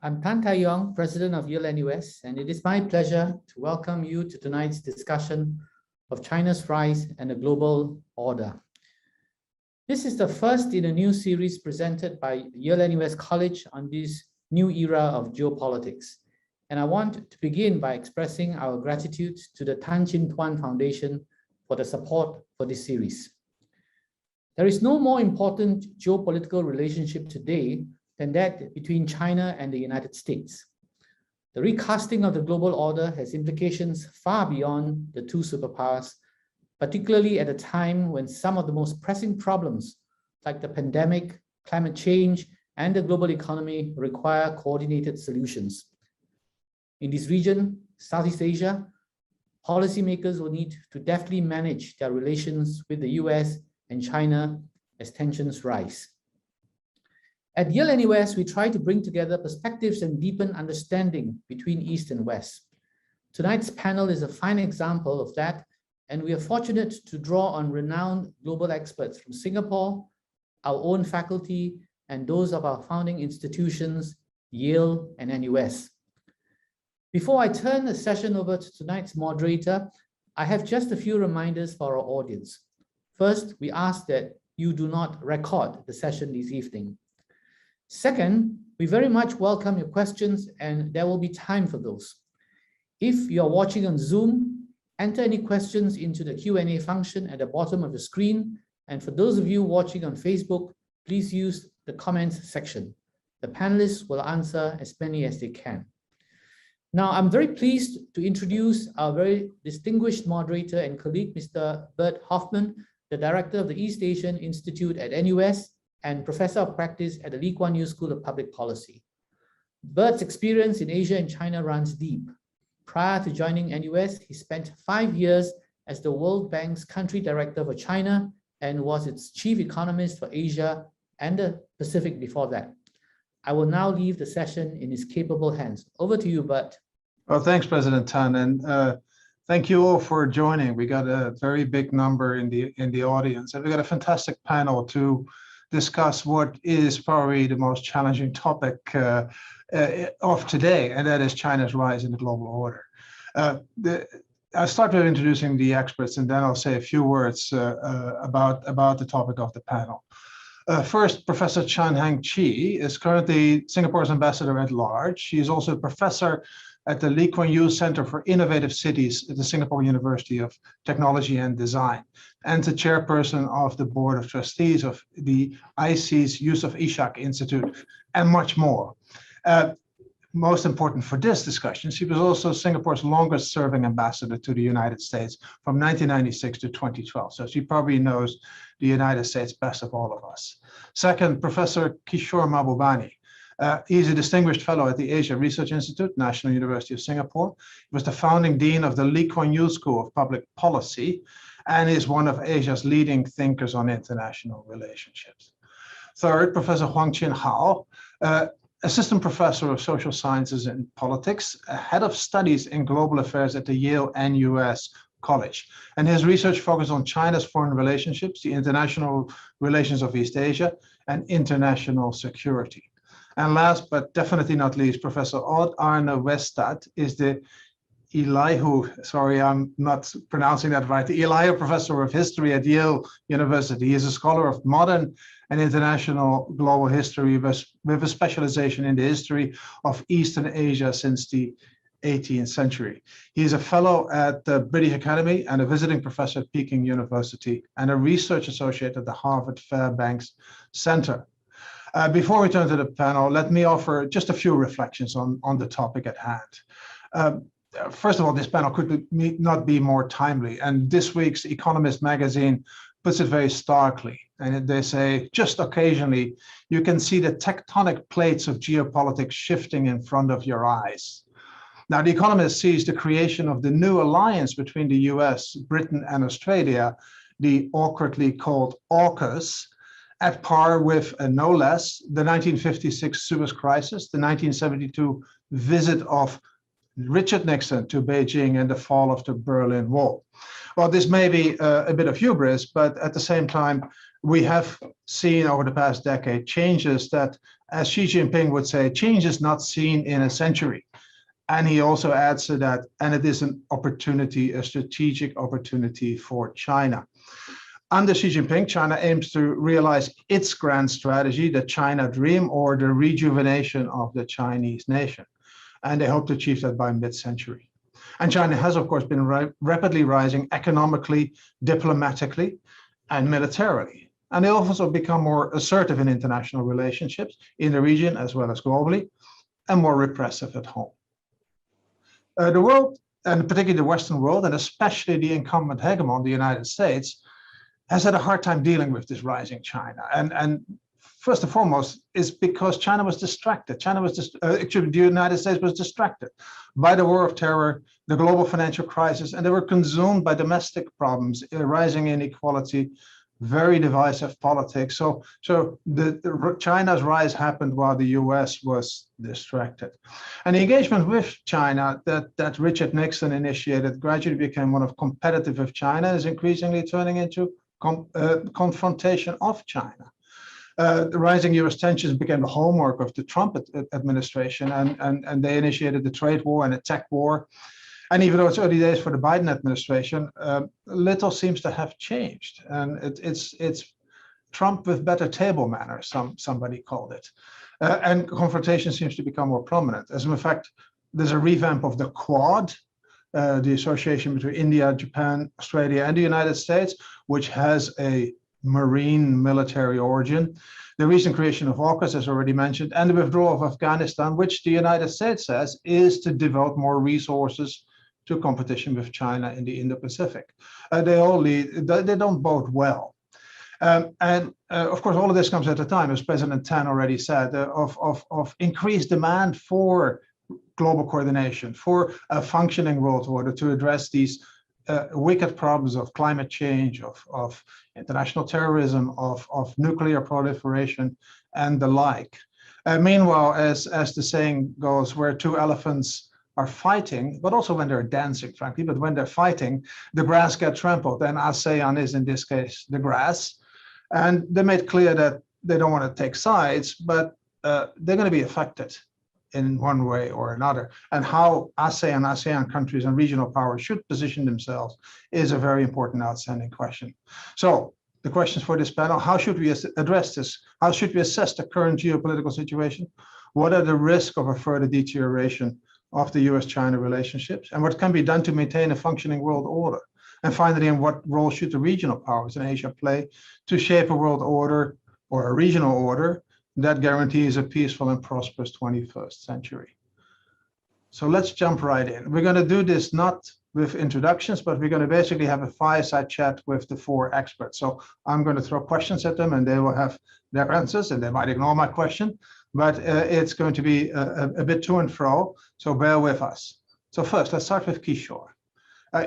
I'm Tan Tai Yong, President of Yale NUS, and it is my pleasure to welcome you to tonight's discussion of China's rise and the global order. This is the first in a new series presented by Yale NUS College on this new era of geopolitics. And I want to begin by expressing our gratitude to the Tan Chin Tuan Foundation for the support for this series. There is no more important geopolitical relationship today than that between China and the United States. The recasting of the global order has implications far beyond the two superpowers, particularly at a time when some of the most pressing problems, like the pandemic, climate change, and the global economy, require coordinated solutions. In this region, Southeast Asia, policymakers will need to deftly manage their relations with the US and China as tensions rise. At Yale NUS, we try to bring together perspectives and deepen understanding between East and West. Tonight's panel is a fine example of that, and we are fortunate to draw on renowned global experts from Singapore, our own faculty, and those of our founding institutions, Yale and NUS. Before I turn the session over to tonight's moderator, I have just a few reminders for our audience. First, we ask that you do not record the session this evening. Second, we very much welcome your questions, and there will be time for those. If you are watching on Zoom, enter any questions into the Q&A function at the bottom of the screen. And for those of you watching on Facebook, please use the comments section. The panelists will answer as many as they can. Now, I'm very pleased to introduce our very distinguished moderator and colleague, Mr. Bert Hoffman, the director of the East Asian Institute at NUS and professor of practice at the Lee Kuan Yew School of Public Policy. Bert's experience in Asia and China runs deep. Prior to joining NUS, he spent 5 years as the World Bank's country director for China and was its chief economist for Asia and the Pacific before that. I will now leave the session in his capable hands. Over to you, Bert. Well, thanks, President Tan, and thank you all for joining. We got a very big number in the audience, and we got a fantastic panel to discuss what is probably the most challenging topic of today, and that is China's rise in the global order. I'll start with introducing the experts, and then I'll say a few words about the topic of the panel. First, Professor Chan Hang Chi is currently Singapore's ambassador at large. She is also a professor at the Lee Kuan Yew Center for Innovative Cities at the Singapore University of Technology and Design, and the chairperson of the Board of Trustees of the IC's Yusof Ishak Institute, and much more. Most important for this discussion, she was also Singapore's longest serving ambassador to the United States from 1996 to 2012. So she probably knows the United States best of all of us. Second, Professor Kishore Mahbubani. He's a distinguished fellow at the Asia Research Institute, National University of Singapore. He was the founding dean of the Lee Kuan Yew School of Public Policy and is one of Asia's leading thinkers on international relationships. Third, Professor Huang Chin Hao, assistant professor of social sciences and politics, head of studies in global affairs at the Yale NUS College. And his research focuses on China's foreign relationships, the international relations of East Asia, and international security. And last but definitely not least, Professor Odd Arne Westad is the Elihu, sorry, I'm not pronouncing that right, the Elihu Professor of History at Yale University. He is a scholar of modern and international global history with a specialization in the history of Eastern Asia since the 18th century. He is a fellow at the British Academy and a visiting professor at Peking University and a research associate at the Harvard Fairbanks Center. Before we turn to the panel, let me offer just a few reflections on the topic at hand. First of all, this panel could not be more timely, and this week's Economist magazine puts it very starkly. And they say, just occasionally, you can see the tectonic plates of geopolitics shifting in front of your eyes. Now, the Economist sees the creation of the new alliance between the US, Britain, and Australia, the awkwardly called AUKUS, at par with, no less, the 1956 Suez Crisis, the 1972 visit of Richard Nixon to Beijing, and the fall of the Berlin Wall. Well, this may be a bit of hubris, but at the same time, we have seen over the past decade changes that As Xi Jinping would say, change is not seen in a century. And he also adds to that, and it is an opportunity, a strategic opportunity for China. Under Xi Jinping, China aims to realize its grand strategy, the China Dream, or the rejuvenation of the Chinese nation. And they hope to achieve that by mid-century. And China has, of course, been rapidly rising economically, diplomatically, and militarily. And they also become more assertive in international relationships in the region as well as globally, and more repressive at home. The world, and particularly the Western world, and especially the incumbent hegemon, the United States, has had a hard time dealing with this rising China. And first and foremost, is because China was distracted. The United States was distracted by the war of terror, the global financial crisis, and they were consumed by domestic problems, rising inequality, very divisive politics. So China's rise happened while the US was distracted. And the engagement with China that Richard Nixon initiated gradually became one of competitive with China, is increasingly turning into confrontation of China. The rising US tensions became the hallmark of the Trump administration, and they initiated the trade war and a tech war. And even though it's early days for the Biden administration, little seems to have changed. And it's Trump with better table manners, somebody called it. And confrontation seems to become more prominent. As a matter of fact, there's a revamp of the Quad, the association between India, Japan, Australia, and the United States, which has a marine military origin. The recent creation of AUKUS, as already mentioned, and the withdrawal of Afghanistan, which the United States says is to devote more resources to competition with China in the Indo-Pacific. They don't bode well. Of course, all of this comes at a time, as President Tan already said, of increased demand for global coordination, for a functioning world order to address these wicked problems of climate change, of international terrorism, of nuclear proliferation, and the like. Meanwhile, as the saying goes, where two elephants are fighting, but also when they're dancing, frankly, but when they're fighting, the grass gets trampled, and ASEAN is, in this case, the grass. And they made clear that they don't want to take sides, but they're going to be affected in one way or another. And how ASEAN countries and regional powers should position themselves is a very important outstanding question. So the questions for this panel: how should we address this? How should we assess the current geopolitical situation? What are the risks of a further deterioration of the US-China relationships? And what can be done to maintain a functioning world order? And finally, in what role should the regional powers in Asia play to shape a world order or a regional order that guarantees a peaceful and prosperous 21st century? So let's jump right in. We're going to do this not with introductions, but we're going to basically have a fireside chat with the four experts. So I'm going to throw questions at them, and they will have their answers, and they might ignore my question, but it's going to be a bit to and fro, so bear with us. So first, let's start with Kishore.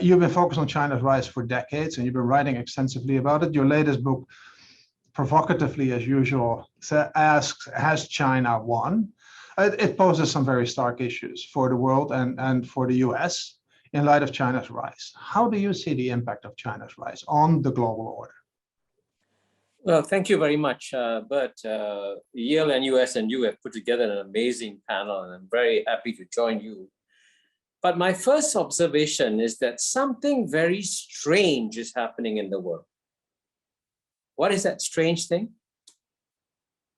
You've been focused on China's rise for decades, and you've been writing extensively about it. Your latest book, provocatively as usual, asks, has China won? It poses some very stark issues for the world and for the US in light of China's rise. How do you see the impact of China's rise on the global order? Well, thank you very much, Bert. Yale and US and you have put together an amazing panel, and I'm very happy to join you. But my first observation is that something very strange is happening in the world. What is that strange thing?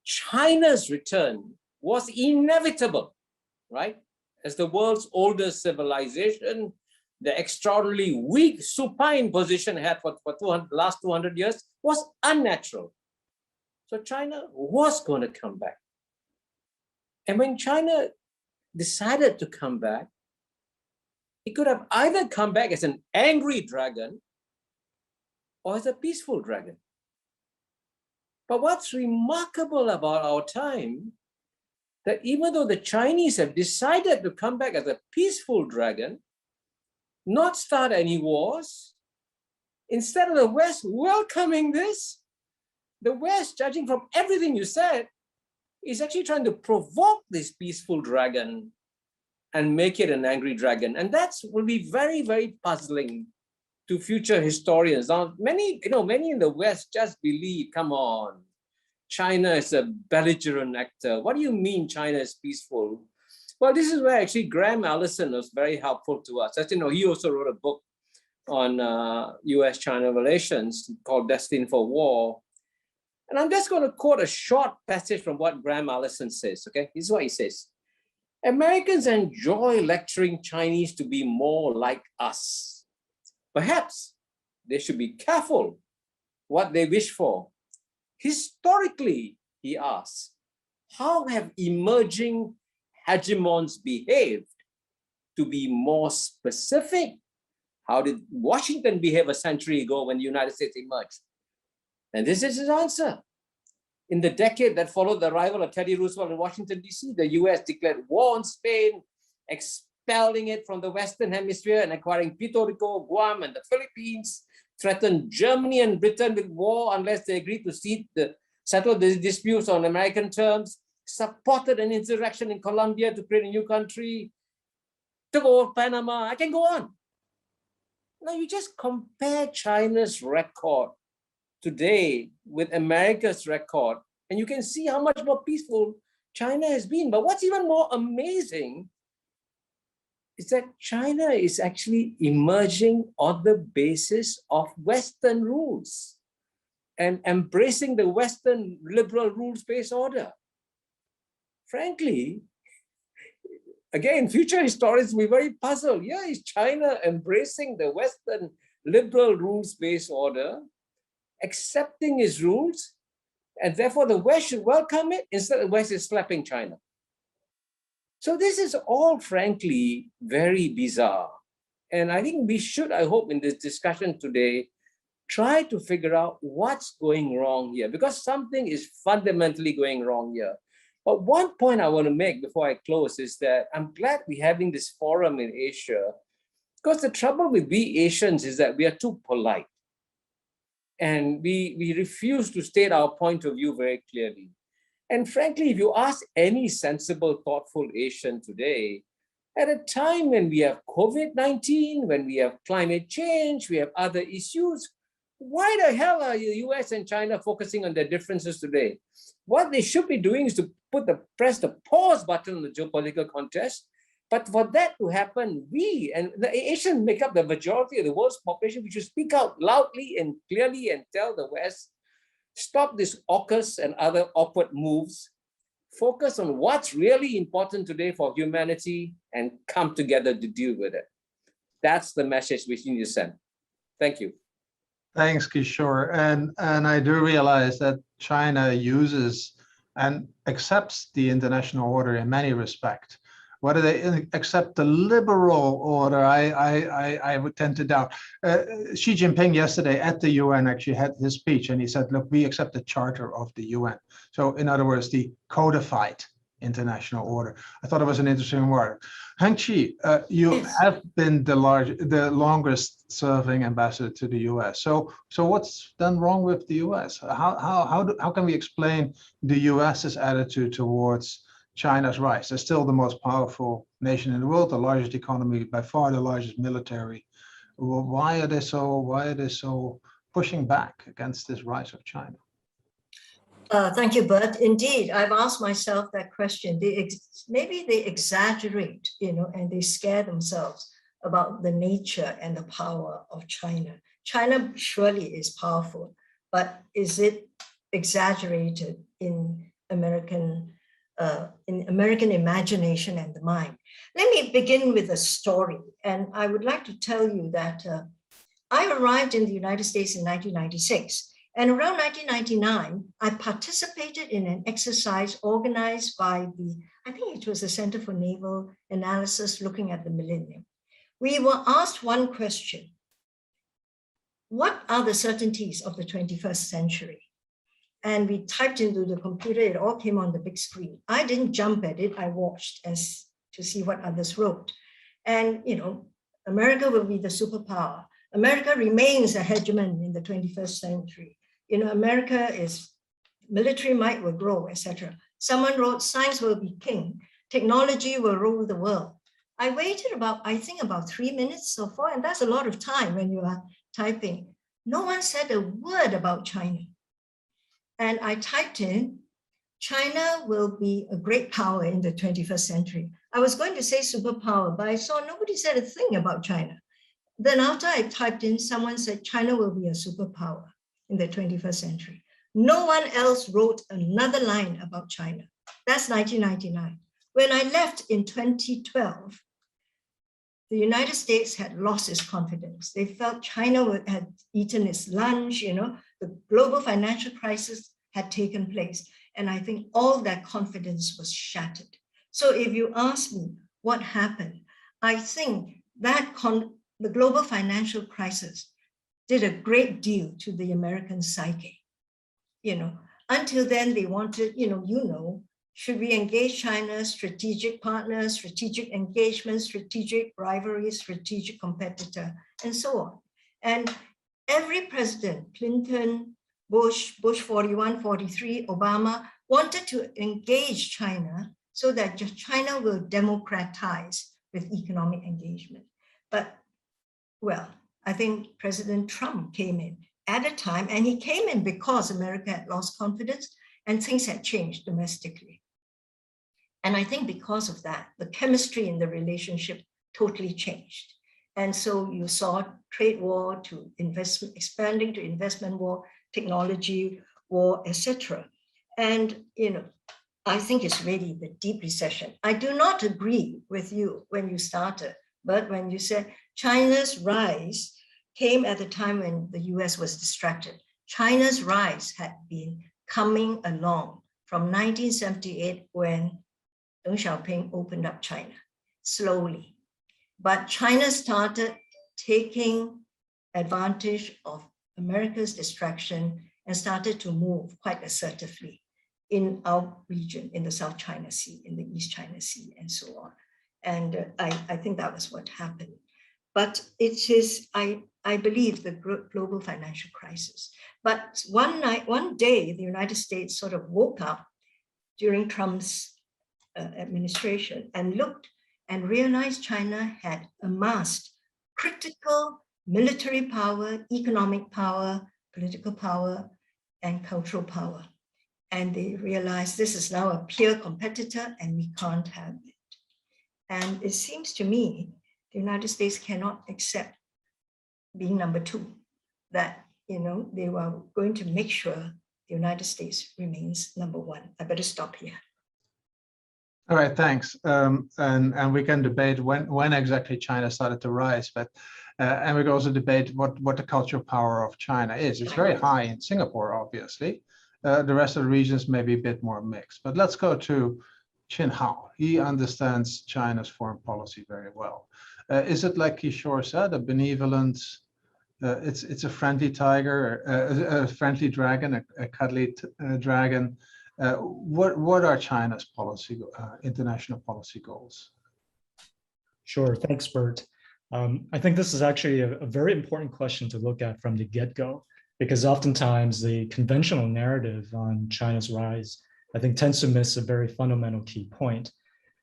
China's return was inevitable, right? As the world's oldest civilization, the extraordinarily weak, supine position it had for the last 200 years was unnatural. So China was going to come back. And when China decided to come back, it could have either come back as an angry dragon or as a peaceful dragon. But what's remarkable about our time, that even though the Chinese have decided to come back as a peaceful dragon, not start any wars, instead of the West welcoming this, the West, judging from everything you said, is actually trying to provoke this peaceful dragon and make it an angry dragon. And that will be very, very puzzling to future historians. Now, many in the West just believe, come on, China is a belligerent actor. What do you mean China is peaceful? Well, this is where actually Graham Allison was very helpful to us. As you know, he also wrote a book on US-China relations called Destined for War. And I'm just going to quote a short passage from what Graham Allison says, okay? This is what he says. Americans enjoy lecturing Chinese to be more like us. Perhaps they should be careful what they wish for. Historically, he asks, how have emerging hegemons behaved? To be more specific, how did Washington behave a century ago when the United States emerged? And this is his answer. In the decade that followed the arrival of Teddy Roosevelt in Washington, D.C., the US declared war on Spain, expelling it from the Western Hemisphere and acquiring Puerto Rico, Guam, and the Philippines, threatened Germany and Britain with war unless they agreed to settle the disputes on American terms, supported an insurrection in Colombia to create a new country, took over Panama. I can go on. Now you just compare China's record today with America's record, and you can see how much more peaceful China has been. But what's even more amazing is that China is actually emerging on the basis of Western rules and embracing the Western liberal rules-based order. Frankly, again, future historians will be very puzzled. Yeah, is China embracing the Western liberal rules-based order, accepting its rules, and therefore the West should welcome it? Instead, the West is slapping China. So this is all, frankly, very bizarre. And I think we should, I hope, in this discussion today, try to figure out what's going wrong here, because something is fundamentally going wrong here. But one point I want to make before I close is that I'm glad we're having this forum in Asia, because the trouble with we Asians is that we are too polite. And we refuse to state our point of view very clearly. And frankly, if you ask any sensible, thoughtful Asian today, at a time when we have COVID-19, when we have climate change, we have other issues, why the hell are the US and China focusing on their differences today? What they should be doing is to press the pause button on the geopolitical contest. But for that to happen, we and the Asians make up the majority of the world's population. We should speak out loudly and clearly and tell the West, stop this AUKUS and other awkward moves, focus on what's really important today for humanity and come together to deal with it. That's the message we need to send. Thank you. Thanks, Kishore. And I do realize that China uses and accepts the international order in many respects. Whether they accept the liberal order, I would tend to doubt. Xi Jinping yesterday at the UN actually had his speech, and he said, look, we accept the charter of the UN. So in other words, the codified international order. I thought it was an interesting word. Heng-Chi, you have been the longest serving ambassador to the US. So what's done wrong with the US? How can we explain the US's attitude towards China's rise? They're still the most powerful nation in the world, the largest economy, by far the largest military. Well, why are they so pushing back against this rise of China? Thank you, Bert. Indeed, I've asked myself that question. Maybe they exaggerate, and they scare themselves about the nature and the power of China. China surely is powerful, but is it exaggerated in American imagination and the mind? Let me begin with a story. And I would like to tell you that I arrived in the United States in 1996. And around 1999, I participated in an exercise organized by I think it was the Center for Naval Analysis looking at the millennium. We were asked one question: what are the certainties of the 21st century? And we typed into the computer, it all came on the big screen. I didn't jump at it, I watched to see what others wrote. And, America will be the superpower. America remains a hegemon in the 21st century. America is, military might will grow, etc. Someone wrote, science will be king. Technology will rule the world. I waited about 3 minutes or 4, and that's a lot of time when you are typing. No one said a word about China. and I typed in, China will be a great power in the 21st century. I was going to say superpower, but I saw nobody said a thing about China. Then after I typed in, someone said China will be a superpower in the 21st century. No one else wrote another line about China. That's 1999. When I left in 2012, the United States had lost its confidence. They felt China had eaten its lunch, the global financial crisis had taken place. And I think all that confidence was shattered. So if you ask me what happened, I think that the global financial crisis did a great deal to the American psyche. Until then they wanted, should we engage China, strategic partner, strategic engagement, strategic rivalry, strategic competitor, and so on. And every president, Clinton, Bush 41, 43, Obama, wanted to engage China so that China will democratize with economic engagement. But, well, I think President Trump came in at a time, and he came in because America had lost confidence and things had changed domestically. And I think because of that, the chemistry in the relationship totally changed. And so you saw trade war to investment, expanding to investment war, technology war, etc. And, I think it's really the deep recession. I do not agree with you when you started, but when you said China's rise came at the time when the US was distracted. China's rise had been coming along from 1978 when Deng Xiaoping opened up China slowly. But China started taking advantage of America's distraction and started to move quite assertively in our region, in the South China Sea, in the East China Sea, and so on. And I think that was what happened. But it is, I believe, the global financial crisis. But one day, the United States sort of woke up during Trump's administration and looked and realized China had amassed critical military power, economic power, political power, and cultural power. And they realized this is now a peer competitor and we can't have it. And it seems to me the United States cannot accept being number two, that they were going to make sure the United States remains number one. I better stop here. All right, thanks. And we can debate when exactly China started to rise, but and we can also debate what the cultural power of China is. It's very high in Singapore, obviously. The rest of the regions may be a bit more mixed. But let's go to Chin Hao. He understands China's foreign policy very well. Is it like Kishore said, a benevolent? It's a friendly tiger, a friendly dragon, a cuddly dragon. What are China's policy, international policy goals? Sure, thanks, Bert. I think this is actually a very important question to look at from the get-go, because oftentimes the conventional narrative on China's rise, I think, tends to miss a very fundamental key point.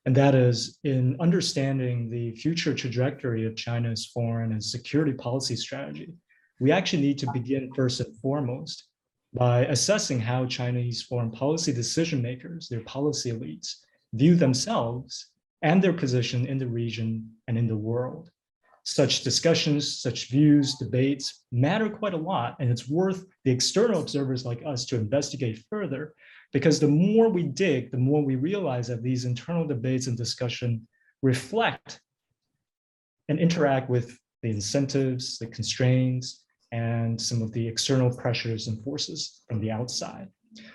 And that is, in understanding the future trajectory of China's foreign and security policy strategy, we actually need to begin first and foremost by assessing how Chinese foreign policy decision makers, their policy elites, view themselves and their position in the region and in the world. Such discussions, such views, debates matter quite a lot, and it's worth the external observers like us to investigate further, because the more we dig, the more we realize that these internal debates and discussion reflect and interact with the incentives, the constraints, and some of the external pressures and forces from the outside.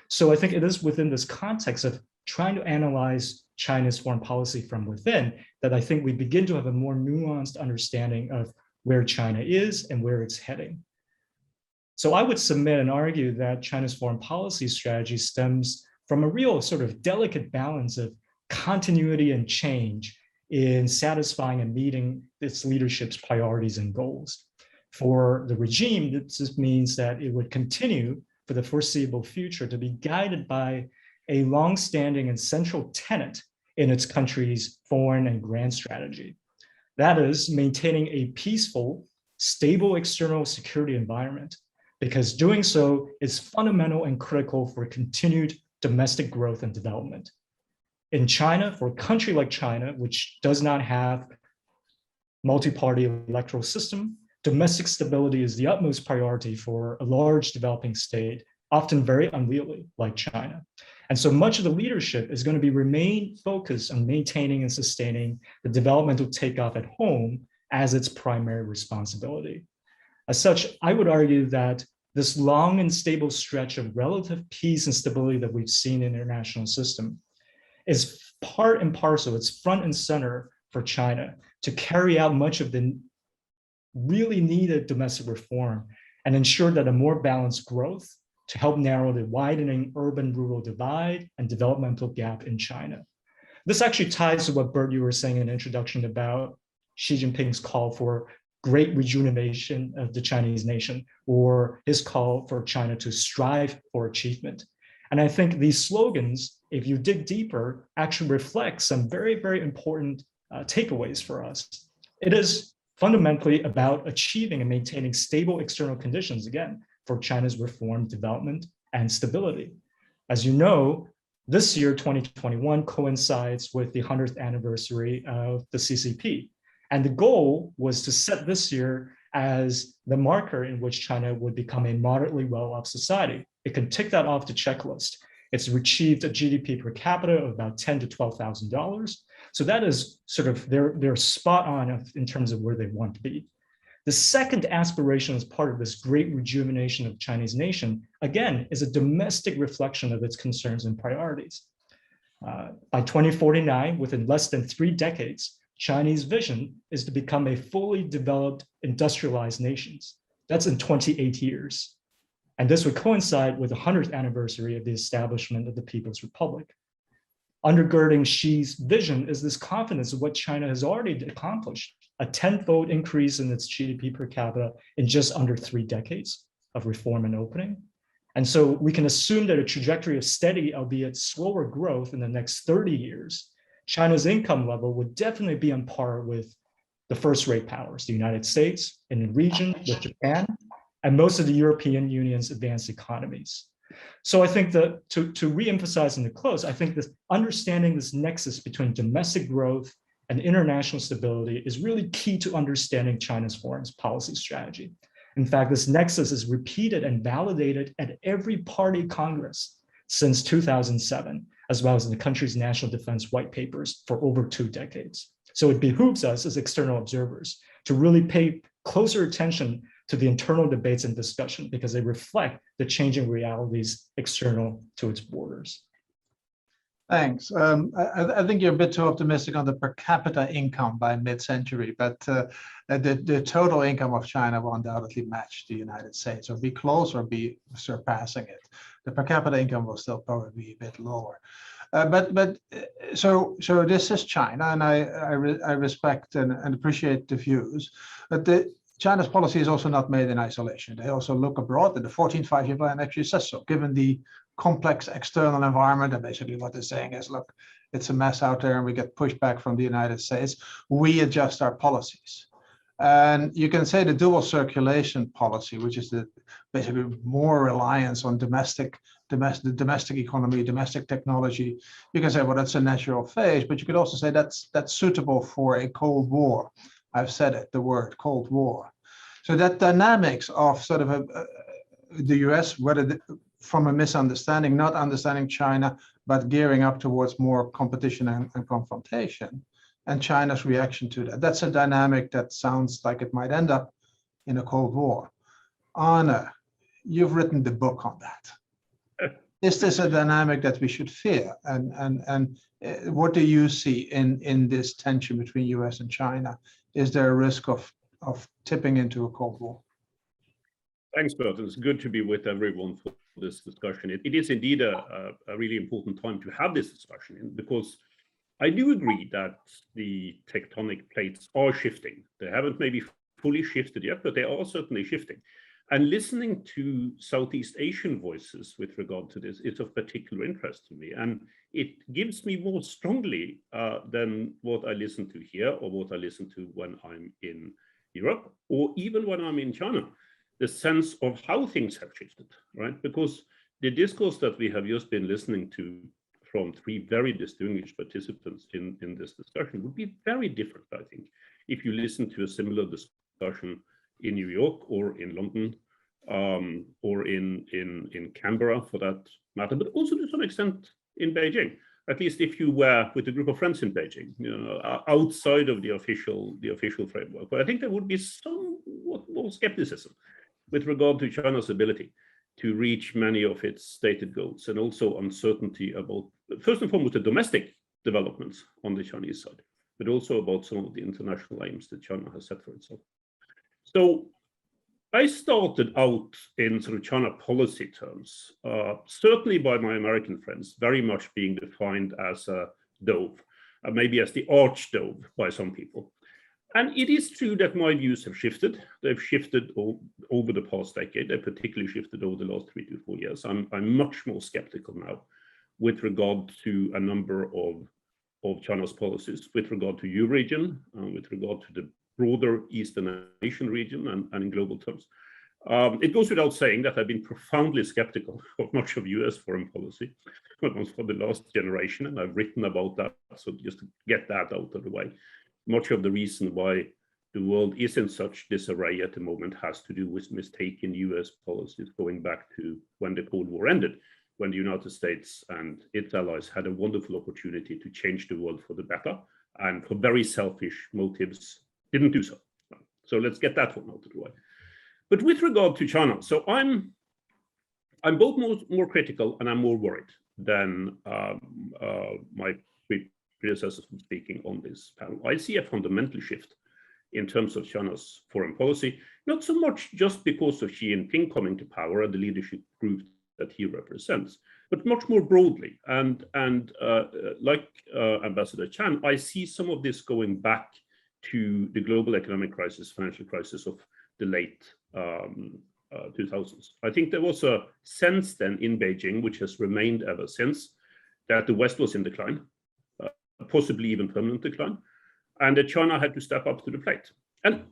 So I think it is within this context of trying to analyze China's foreign policy from within that I think we begin to have a more nuanced understanding of where China is and where it's heading. So I would submit and argue that China's foreign policy strategy stems from a real sort of delicate balance of continuity and change in satisfying and meeting its leadership's priorities and goals. For the regime, this means that it would continue for the foreseeable future to be guided by a long-standing and central tenet in its country's foreign and grand strategy. That is, maintaining a peaceful, stable external security environment, because doing so is fundamental and critical for continued domestic growth and development. In China, for a country like China, which does not have multi-party electoral system, domestic stability is the utmost priority for a large developing state, often very unwieldy like China. And so much of the leadership is going to remain focused on maintaining and sustaining the developmental takeoff at home as its primary responsibility. As such, I would argue that this long and stable stretch of relative peace and stability that we've seen in the international system is part and parcel, it's front and center for China to carry out much of the really needed domestic reform and ensure that a more balanced growth to help narrow the widening urban-rural divide and developmental gap in China. This actually ties to what, Bert, you were saying in the introduction about Xi Jinping's call for great rejuvenation of the Chinese nation, or his call for China to strive for achievement. And I think these slogans, if you dig deeper, actually reflect some very, very important takeaways for us. It is fundamentally about achieving and maintaining stable external conditions, again, for China's reform, development, and stability. As you know, this year, 2021, coincides with the 100th anniversary of the CCP. And the goal was to set this year as the marker in which China would become a moderately well-off society. It can tick that off the checklist. It's achieved a GDP per capita of about $10,000 to $12,000. So that is sort of, they're spot on in terms of where they want to be. The second aspiration as part of this great rejuvenation of the Chinese nation, again, is a domestic reflection of its concerns and priorities. By 2049, within less than 3 decades, Chinese vision is to become a fully developed, industrialized nation. That's in 28 years. And this would coincide with the 100th anniversary of the establishment of the People's Republic. Undergirding Xi's vision is this confidence of what China has already accomplished, a 10-fold increase in its GDP per capita in just under 3 decades of reform and opening. And so we can assume that a trajectory of steady, albeit slower growth in the next 30 years, China's income level would definitely be on par with the first-rate powers, the United States, in the region with Japan, and most of the European Union's advanced economies. So I think that to re-emphasize in the close, I think this understanding this nexus between domestic growth and international stability is really key to understanding China's foreign policy strategy. In fact, this nexus is repeated and validated at every party Congress since 2007, as well as in the country's national defense white papers for over 2 decades. So it behooves us as external observers to really pay closer attention to the internal debates and discussion because they reflect the changing realities external to its borders. Thanks. I think you're a bit too optimistic on the per capita income by mid-century, but the total income of China will undoubtedly match the United States, or be close or be surpassing it. The per capita income will still probably be a bit lower. So this is China, and I respect and appreciate the views, but China's policy is also not made in isolation. They also look abroad, and the 14th Five-Year Plan actually says so, given the complex external environment. And basically what they're saying is, look, it's a mess out there and we get pushback from the United States. We adjust our policies. And you can say the dual circulation policy, which is basically more reliance on domestic economy, domestic technology. You can say, well, that's a natural phase, but you could also say that's suitable for a Cold War. I've said it, the word Cold War. So that dynamics of sort of the US, whether from a misunderstanding, not understanding China, but gearing up towards more competition and confrontation, and China's reaction to that. That's a dynamic that sounds like it might end up in a Cold War. Anna, you've written the book on that. Is this a dynamic that we should fear? And what do you see in this tension between US and China? Is there a risk of tipping into a Cold War? Thanks, Bert. It's good to be with everyone for this discussion. It is indeed a really important time to have this discussion, because I do agree that the tectonic plates are shifting. They haven't maybe fully shifted yet, but they are certainly shifting. And listening to Southeast Asian voices with regard to this is of particular interest to me. And it gives me more strongly than what I listen to here or what I listen to when I'm in Europe or even when I'm in China, the sense of how things have shifted, right? Because the discourse that we have just been listening to from three very distinguished participants in this discussion would be very different, I think, if you listen to a similar discussion in New York or in London or in Canberra for that matter, but also to some extent in Beijing. At least if you were with a group of friends in Beijing, you know, outside of the official framework. But I think there would be somewhat more skepticism with regard to China's ability to reach many of its stated goals, and also uncertainty about, first and foremost, the domestic developments on the Chinese side, but also about some of the international aims that China has set for itself. So I started out in sort of China policy terms, certainly by my American friends, very much being defined as a dove, maybe as the arch dove by some people. And it is true that my views have shifted. They've shifted over the past decade. They particularly shifted over the last 3 to 4 years. I'm much more skeptical now with regard to a number of China's policies, with regard to Eurasia, with regard to the broader Eastern Asian region and in global terms. It goes without saying that I've been profoundly skeptical of much of US foreign policy for the last generation, and I've written about that, so just to get that out of the way. Much of the reason why the world is in such disarray at the moment has to do with mistaken US policies going back to when the Cold War ended, when the United States and its allies had a wonderful opportunity to change the world for the better, and for very selfish motives didn't do so. So let's get that one out of the way. But with regard to China, so I'm both more critical and I'm more worried than my predecessors from speaking on this panel. I see a fundamental shift in terms of China's foreign policy, not so much just because of Xi Jinping coming to power and the leadership group that he represents, but much more broadly. And like Ambassador Chan, I see some of this going back to the global economic crisis, financial crisis of the late 2000s. I think there was a sense then in Beijing, which has remained ever since, that the West was in decline, possibly even permanent decline, and that China had to step up to the plate. And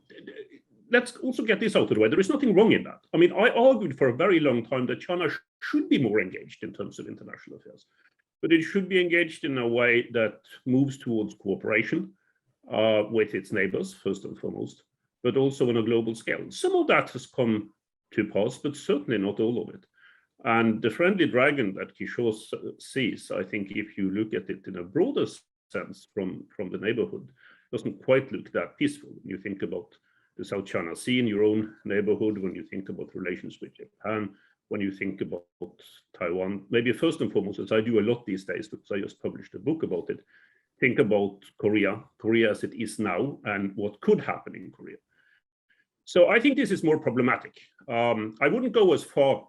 let's also get this out of the way. There is nothing wrong in that. I mean, I argued for a very long time that China should be more engaged in terms of international affairs, but it should be engaged in a way that moves towards cooperation with its neighbors, first and foremost, but also on a global scale. Some of that has come to pass, but certainly not all of it. And the friendly dragon that Kishore sees, I think if you look at it in a broader sense from the neighborhood, doesn't quite look that peaceful. When you think about the South China Sea in your own neighborhood, when you think about relations with Japan, when you think about Taiwan, maybe first and foremost, as I do a lot these days, because I just published a book about it, think about Korea as it is now, and what could happen in Korea. So I think this is more problematic. I wouldn't go as far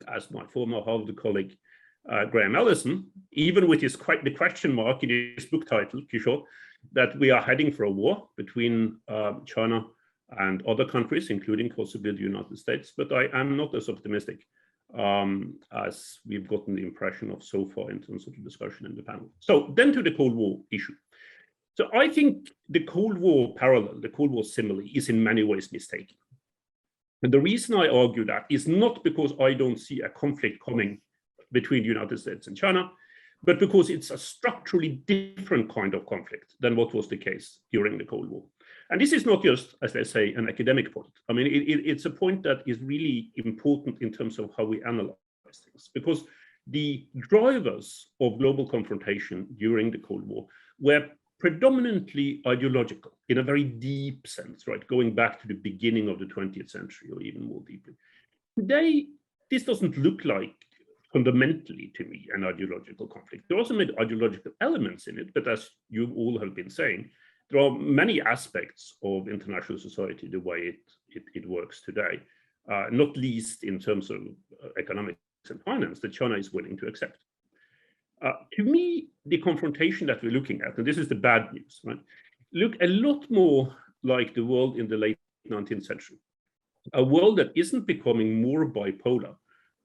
as my former Harvard colleague, Graham Allison, even with the question mark in his book title, Kishore, that we are heading for a war between China and other countries, including possibly the United States. But I am not as optimistic as we've gotten the impression of so far in terms of the discussion in the panel. So then to the Cold War issue. So I think the Cold War parallel, the Cold War simile, is in many ways mistaken. And the reason I argue that is not because I don't see a conflict coming between the United States and China, but because it's a structurally different kind of conflict than what was the case during the Cold War. And this is not just, as they say, an academic point. I mean, it's a point that is really important in terms of how we analyze things, because the drivers of global confrontation during the Cold War were predominantly ideological in a very deep sense, right? Going back to the beginning of the 20th century or even more deeply. Today, this doesn't look like fundamentally to me an ideological conflict. There are some ideological elements in it, but as you all have been saying, there are many aspects of international society, the way it works today, not least in terms of economics and finance, that China is willing to accept. To me, the confrontation that we're looking at, and this is the bad news, right, look a lot more like the world in the late 19th century, a world that isn't becoming more bipolar,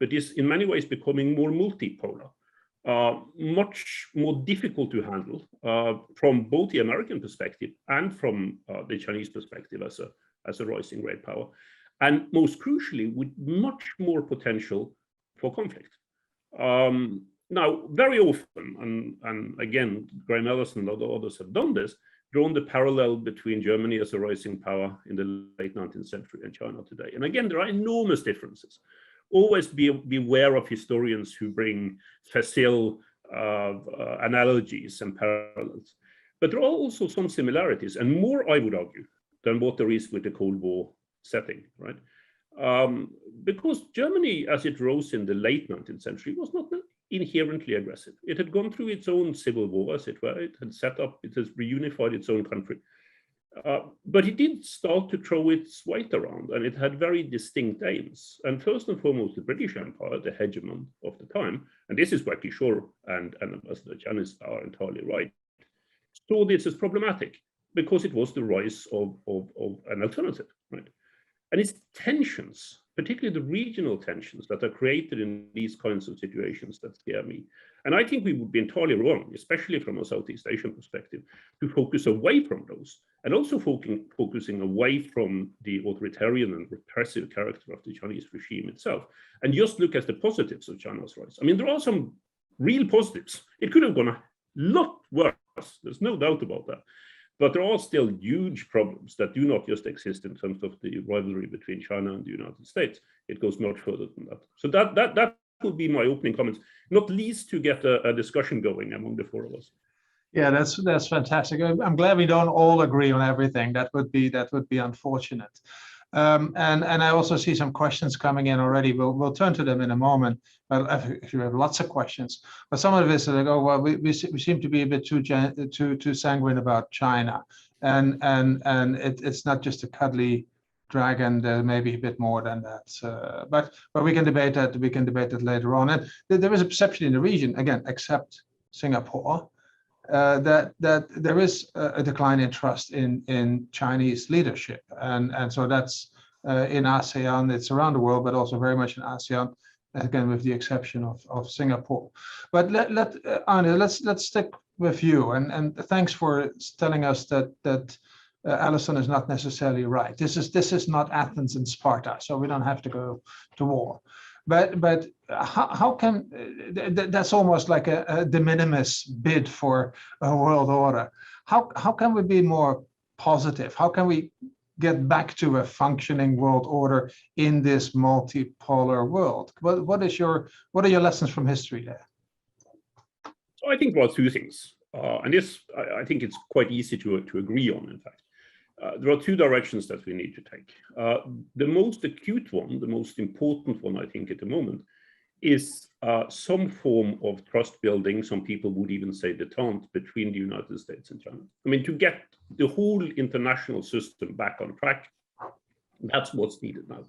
but is in many ways becoming more multipolar, much more difficult to handle from both the American perspective and from the Chinese perspective as a rising great power. and most crucially, with much more potential for conflict. Now, very often, and again, Graham Allison and others have done this, drawn the parallel between Germany as a rising power in the late 19th century and China today. And again, there are enormous differences. Always beware of historians who bring facile analogies and parallels. But there are also some similarities, and more, I would argue, than what there is with the Cold War setting, right? Because Germany, as it rose in the late 19th century, was not inherently aggressive. It had gone through its own civil war, as it were. It had set up, it has reunified its own country. But it did start to throw its weight around, and it had very distinct aims. And first and foremost, the British Empire, the hegemon of the time, and this is where Kishore and Ambassador Janis are entirely right, saw this as problematic because it was the rise of an alternative, right? And it's tensions, particularly the regional tensions that are created in these kinds of situations that scare me. And I think we would be entirely wrong, especially from a Southeast Asian perspective, to focus away from those, and also focusing away from the authoritarian and repressive character of the Chinese regime itself, and just look at the positives of China's rise. I mean, there are some real positives. It could have gone a lot worse, there's no doubt about that. But there are still huge problems that do not just exist in terms of the rivalry between China and the United States. It goes much further than that. So that would be my opening comments, not least to get a discussion going among the four of us. Yeah, that's fantastic. I'm glad we don't all agree on everything. That would be unfortunate. And I also see some questions coming in already. We'll turn to them in a moment. But actually, we have lots of questions. But some of this is like, oh well, we seem to be a bit too sanguine about China, and it's not just a cuddly dragon. There may be a bit more than that. But we can debate that. We can debate that later on. And there is a perception in the region, again, except Singapore, that there is a decline in trust in Chinese leadership, and so that's in ASEAN. It's around the world, but also very much in ASEAN, again with the exception of Singapore. But Arne, let's stick with you, and thanks for telling us that Allison is not necessarily right. This is not Athens and Sparta, so we don't have to go to war. But how can that's almost like a de minimis bid for a world order? How can we be more positive? How can we get back to a functioning world order in this multipolar world? What are your lessons from history there? So I think there are two things, and this I think it's quite easy to agree on. In fact, there are two directions that we need to take. The most acute one, the most important one, I think, at the moment, is some form of trust building. Some people would even say detente between the United States and China. I mean, to get the whole international system back on track, that's what's needed now.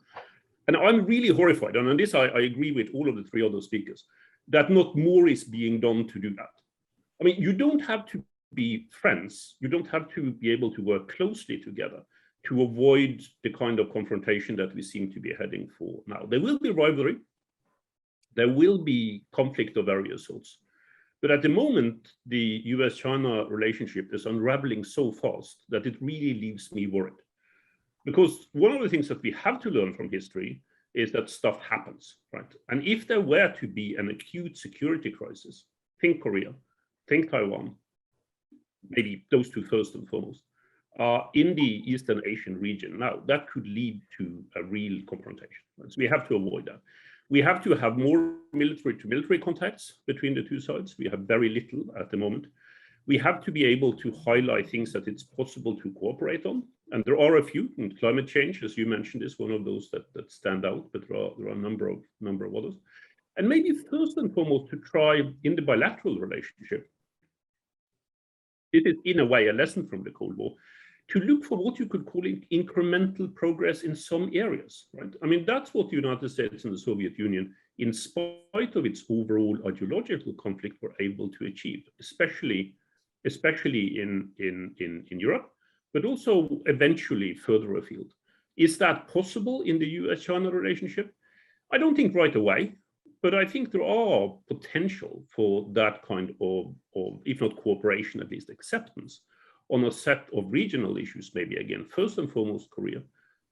And I'm really horrified, and on this I agree with all of the three other speakers, that not more is being done to do that. I mean, you don't have to be friends. You don't have to be able to work closely together to avoid the kind of confrontation that we seem to be heading for now. There will be rivalry. There will be conflict of various sorts. But at the moment, the US-China relationship is unraveling so fast that it really leaves me worried. Because one of the things that we have to learn from history is that stuff happens, right? And if there were to be an acute security crisis, think Korea, think Taiwan, maybe those two first and foremost, in the Eastern Asian region. Now, that could lead to a real confrontation. Right? So we have to avoid that. We have to have more military-to-military contacts between the two sides. We have very little at the moment. We have to be able to highlight things that it's possible to cooperate on. And there are a few, and climate change, as you mentioned, is one of those that stand out, but there are a number of others. And maybe first and foremost, to try in the bilateral relationship, it is in a way a lesson from the Cold War, to look for what you could call incremental progress in some areas, right? I mean, that's what the United States and the Soviet Union, in spite of its overall ideological conflict, were able to achieve, especially in Europe, but also eventually further afield. Is that possible in the US-China relationship? I don't think right away, but I think there are potential for that kind of, if not cooperation, at least acceptance on a set of regional issues, maybe again, first and foremost, Korea,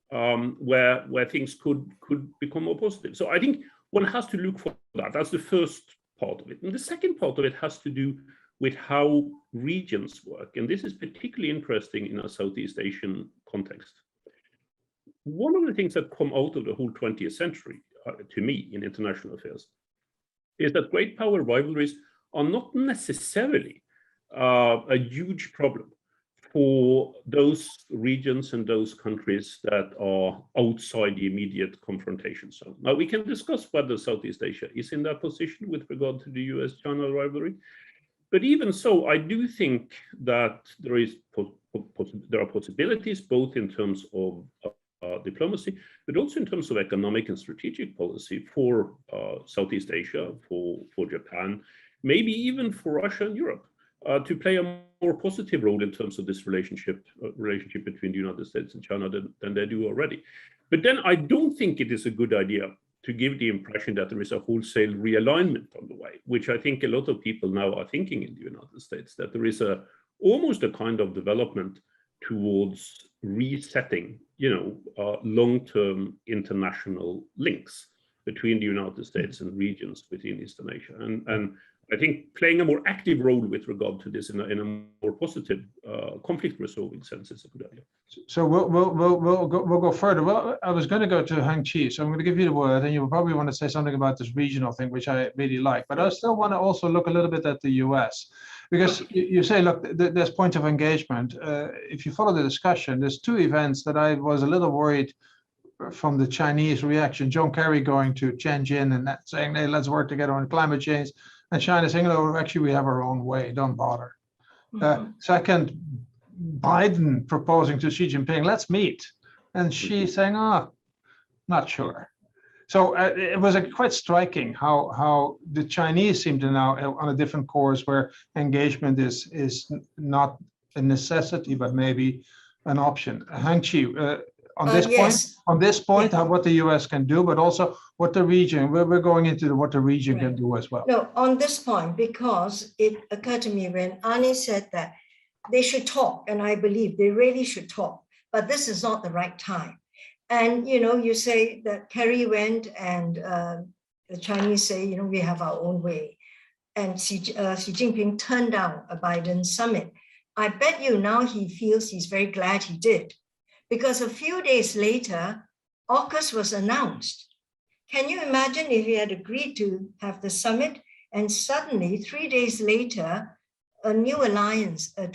where things could become more positive. So I think one has to look for that. That's the first part of it. And the second part of it has to do with how regions work. And this is particularly interesting in a Southeast Asian context. One of the things that come out of the whole 20th century, to me, in international affairs, is that great power rivalries are not necessarily a huge problem for those regions and those countries that are outside the immediate confrontation zone. Now, we can discuss whether Southeast Asia is in that position with regard to the US-China rivalry. But even so, I do think that there are possibilities, both in terms of diplomacy, but also in terms of economic and strategic policy for Southeast Asia, for Japan, maybe even for Russia and Europe, to play a more positive role in terms of this relationship between the United States and China than they do already. But then I don't think it is a good idea to give the impression that there is a wholesale realignment on the way, which I think a lot of people now are thinking in the United States, that there is almost a kind of development towards resetting, long-term international links between the United States and regions within Eastern Asia. And I think playing a more active role with regard to this in a more positive conflict resolving sense is a good idea. So we'll go further. Well, I was going to go to Hang Chi, so I'm going to give you the word, and you probably want to say something about this regional thing, which I really like. But I still want to also look a little bit at the US, because you say, look, there's points of engagement. If you follow the discussion, there's two events that I was a little worried from the Chinese reaction. John Kerry going to Tianjin and saying, hey, let's work together on climate change. And China saying, no, actually, we have our own way, don't bother. Second, Biden proposing to Xi Jinping, let's meet. And Xi saying, not sure. So it was quite striking how the Chinese seem to now on a different course where engagement is not a necessity, but maybe an option. Hang Chi, on this point, what the US can do, but also what the region, we're going into what the region can do as well. No, on this point, because it occurred to me when Arnie said that they should talk, and I believe they really should talk, but this is not the right time. And, you say that Kerry went and the Chinese say, we have our own way. And Xi Jinping turned down a Biden summit. I bet you now he feels he's very glad he did. Because a few days later, AUKUS was announced. Can you imagine if he had agreed to have the summit and suddenly 3 days later, a new alliance, a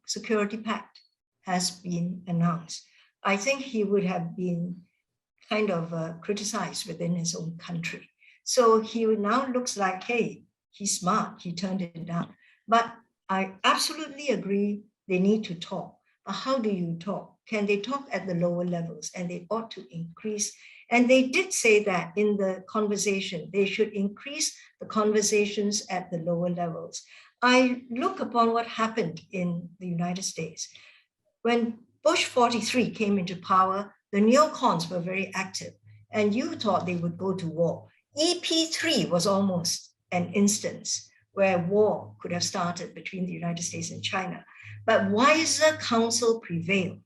security pact has been announced? I think he would have been kind of criticized within his own country. So he now looks like, hey, he's smart, he turned it down. But I absolutely agree they need to talk. But how do you talk? Can they talk at the lower levels? And they ought to increase. And they did say that in the conversation, they should increase the conversations at the lower levels. I look upon what happened in the United States. When Bush 43 came into power, the neocons were very active, and you thought they would go to war. EP3 was almost an instance where war could have started between the United States and China. But wiser counsel prevailed.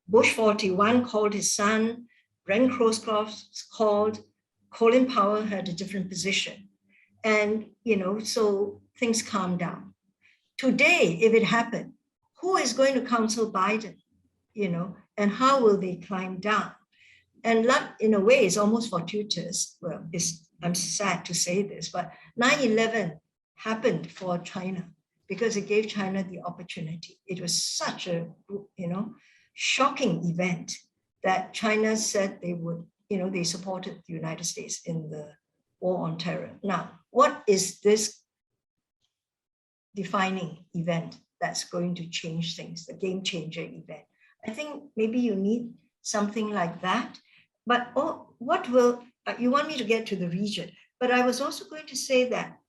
Bush 41 called his son, Brent Croscroft called, Colin Powell had a different position. And, so things calmed down. Today, if it happened, who is going to counsel Biden, and how will they climb down? And that, in a way, is almost fortuitous. Well, I'm sad to say this, but 9/11 happened for China because it gave China the opportunity. It was such a, shocking event that China said they would, they supported the United States in the war on terror. Now, what is this defining event that's going to change things, the game changer event? I think maybe you need something like that. But what will, you want me to get to the region, but I was also going to say that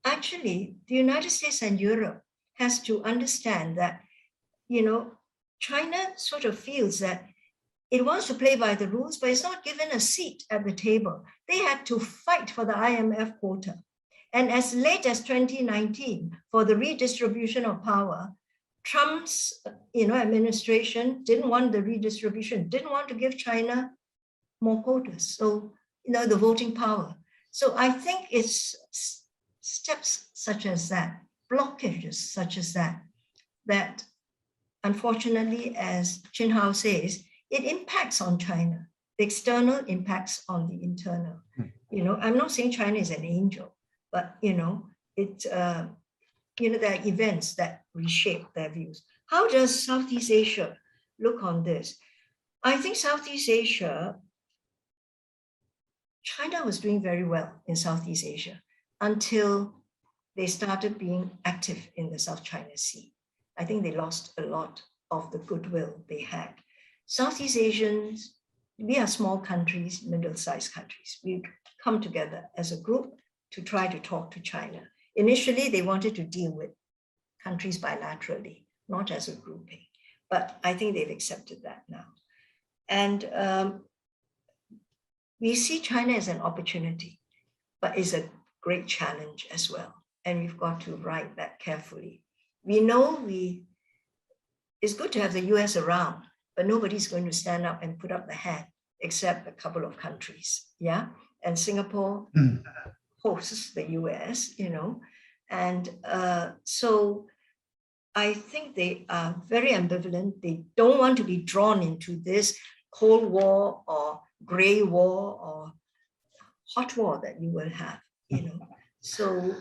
actually the United States and Europe has to understand that, China sort of feels that it wants to play by the rules, but it's not given a seat at the table. They had to fight for the IMF quota. And as late as 2019, for the redistribution of power, Trump's, administration didn't want the redistribution, didn't want to give China more quotas. So, the voting power. So I think it's steps such as that, blockages such as that, that unfortunately, as Chin Hao says, it impacts on China. The external impacts on the internal. I'm not saying China is an angel, but there are events that reshape their views. How does Southeast Asia look on this? I think Southeast Asia, China was doing very well in Southeast Asia until they started being active in the South China Sea. I think they lost a lot of the goodwill they had. Southeast Asians, we are small countries, middle-sized countries. We come together as a group to try to talk to China. Initially, they wanted to deal with countries bilaterally, not as a grouping. But I think they've accepted that now. And we see China as an opportunity, but it's a great challenge as well. And we've got to write that carefully. We know it's good to have the US around, but nobody's going to stand up and put up the hand except a couple of countries, yeah? And Singapore hosts the US, and so I think they are very ambivalent. They don't want to be drawn into this Cold War or Gray War or hot war that you will have, So,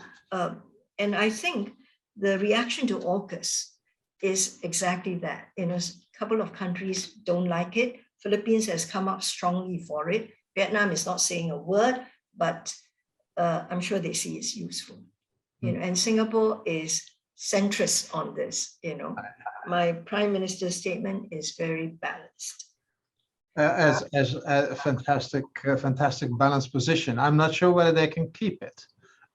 and I think the reaction to AUKUS is exactly that. A couple of countries don't like it. Philippines has come up strongly for it. Vietnam is not saying a word, but I'm sure they see it's useful. And Singapore is centrist on this. My Prime Minister's statement is very balanced. As a fantastic balanced position. I'm not sure whether they can keep it,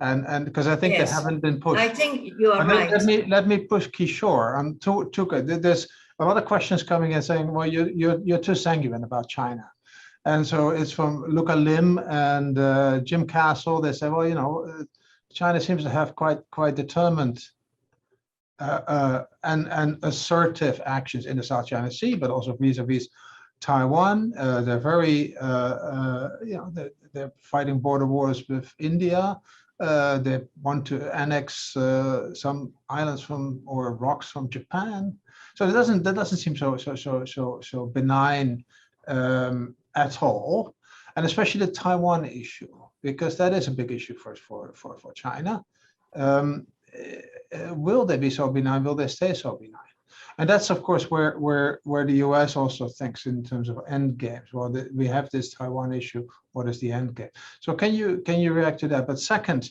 and because I think they haven't been pushed. I think you are right. Let me push Kishore and Tuka. There's a lot of questions coming in saying, well, you're too sanguine about China, and so it's from Luca Lim and Jim Castle. They say, well, China seems to have quite determined and assertive actions in the South China Sea, but also vis-a-vis Taiwan. They're very, they're fighting border wars with India. They want to annex some islands or rocks from Japan. So that doesn't seem so benign at all, and especially the Taiwan issue, because that is a big issue for China. Will they be so benign? Will they stay so benign? And that's, of course, where the US also thinks in terms of end games. Well, we have this Taiwan issue. What is the end game? So can you react to that? But second,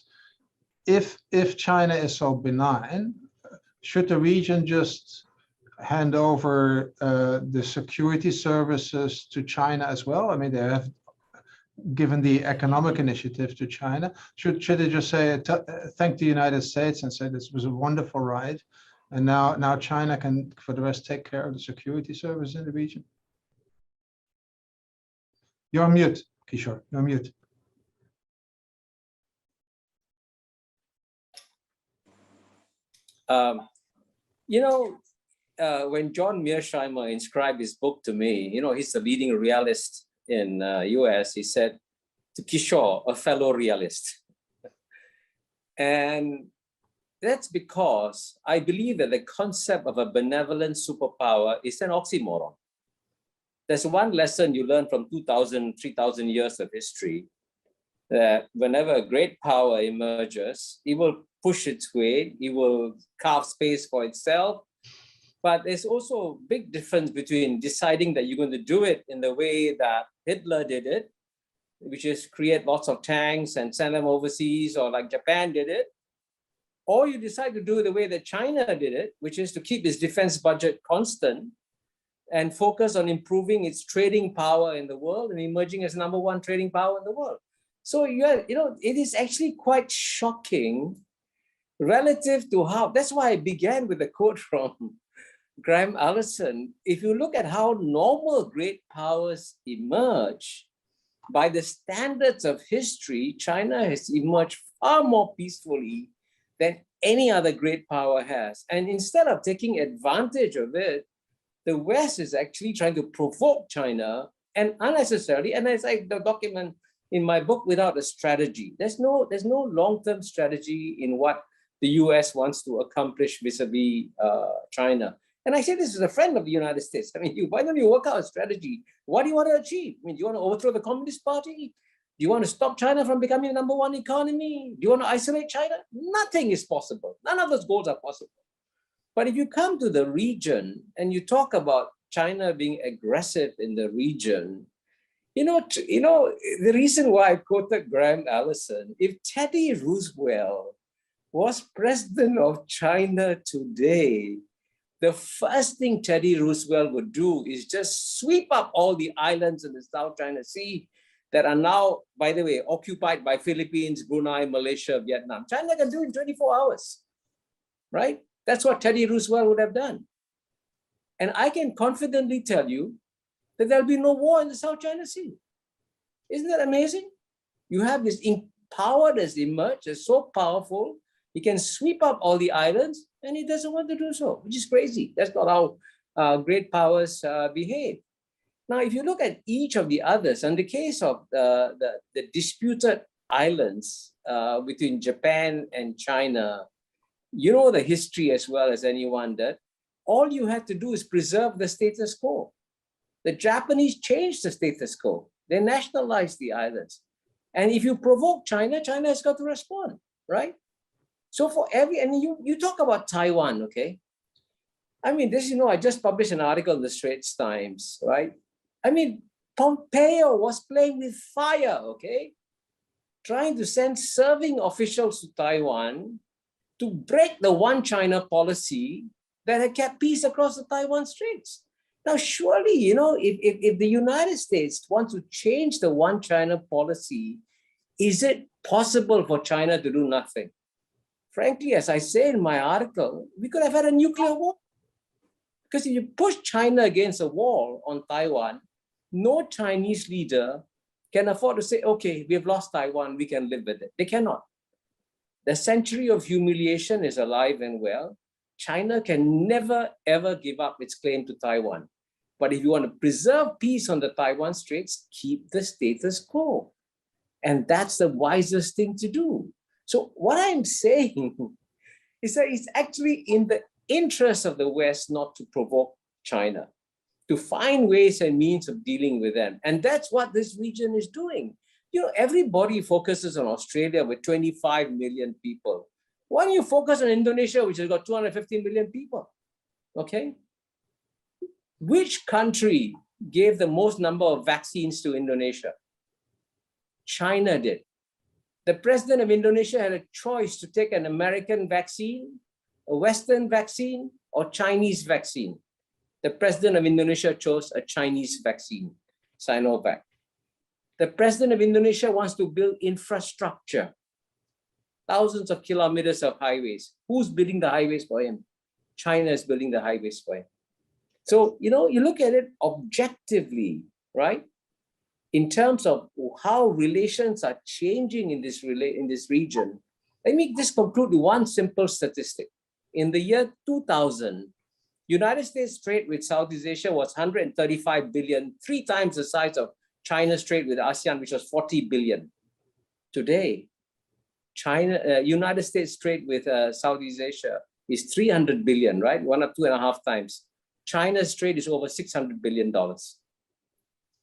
if China is so benign, should the region just hand over the security services to China as well? I mean, they have given the economic initiative to China. Should they just say thank the United States and say this was a wonderful ride? And now China can, for the rest, take care of the security service in the region. You're on mute, Kishore. You're on mute. When John Mearsheimer inscribed his book to me, he's the leading realist in US. He said, to Kishore, a fellow realist. And that's because I believe that the concept of a benevolent superpower is an oxymoron. There's one lesson you learn from 2,000, 3,000 years of history, that whenever a great power emerges, it will push its way, it will carve space for itself. But there's also a big difference between deciding that you're going to do it in the way that Hitler did it, which is create lots of tanks and send them overseas, or like Japan did it, or you decide to do it the way that China did it, which is to keep its defense budget constant and focus on improving its trading power in the world and emerging as #1 trading power in the world. So it is actually quite shocking relative to how, that's why I began with a quote from Graham Allison. If you look at how normal great powers emerge, by the standards of history, China has emerged far more peacefully than any other great power has. And instead of taking advantage of it, the West is actually trying to provoke China, and unnecessarily, and as I document in my book, without a strategy. There's no long-term strategy in what the US wants to accomplish vis-a-vis China. And I say this as a friend of the United States. I mean, why don't you work out a strategy? What do you want to achieve? I mean, do you want to overthrow the Communist Party? Do you want to stop China from becoming the #1 economy? Do you want to isolate China? Nothing is possible. None of those goals are possible. But if you come to the region and you talk about China being aggressive in the region, the reason why I quoted Graham Allison, if Teddy Roosevelt was president of China today, the first thing Teddy Roosevelt would do is just sweep up all the islands in the South China Sea that are now, by the way, occupied by Philippines, Brunei, Malaysia, Vietnam. China can do it in 24 hours, right? That's what Teddy Roosevelt would have done. And I can confidently tell you that there'll be no war in the South China Sea. Isn't that amazing? You have this power that's emerged, that's so powerful, he can sweep up all the islands, and he doesn't want to do so, which is crazy. That's not how great powers behave. Now, if you look at each of the others, in the case of the disputed islands between Japan and China, you know the history as well as anyone that all you have to do is preserve the status quo. The Japanese changed the status quo. They nationalized the islands. And if you provoke China, China has got to respond, right? So for and you talk about Taiwan, okay? I mean, I just published an article in the Straits Times, right? I mean, Pompeo was playing with fire, okay? Trying to send serving officials to Taiwan to break the one China policy that had kept peace across the Taiwan Straits. Now, surely, if the United States wants to change the one China policy, is it possible for China to do nothing? Frankly, as I say in my article, we could have had a nuclear war. Because if you push China against a wall on Taiwan, no Chinese leader can afford to say, okay, we have lost Taiwan, we can live with it. They cannot. The century of humiliation is alive and well. China can never, ever give up its claim to Taiwan. But if you want to preserve peace on the Taiwan Straits, keep the status quo. And that's the wisest thing to do. So what I'm saying is that it's actually in the interest of the West not to provoke China, to find ways and means of dealing with them. And that's what this region is doing. Everybody focuses on Australia with 25 million people. Why don't you focus on Indonesia, which has got 250 million people? Okay. Which country gave the most number of vaccines to Indonesia? China did. The president of Indonesia had a choice to take an American vaccine, a Western vaccine, or Chinese vaccine. The president of Indonesia chose a Chinese vaccine, Sinovac. The president of Indonesia wants to build infrastructure, thousands of kilometers of highways. Who's building the highways for him? China is building the highways for him. So, you look at it objectively, right? In terms of how relations are changing in this region, let me just conclude with one simple statistic. In the year 2000, United States trade with Southeast Asia was 135 billion, 3 times the size of China's trade with ASEAN, which was 40 billion. Today, United States trade with Southeast Asia is 300 billion, right? 1 or 2.5 times. China's trade is over $600 billion.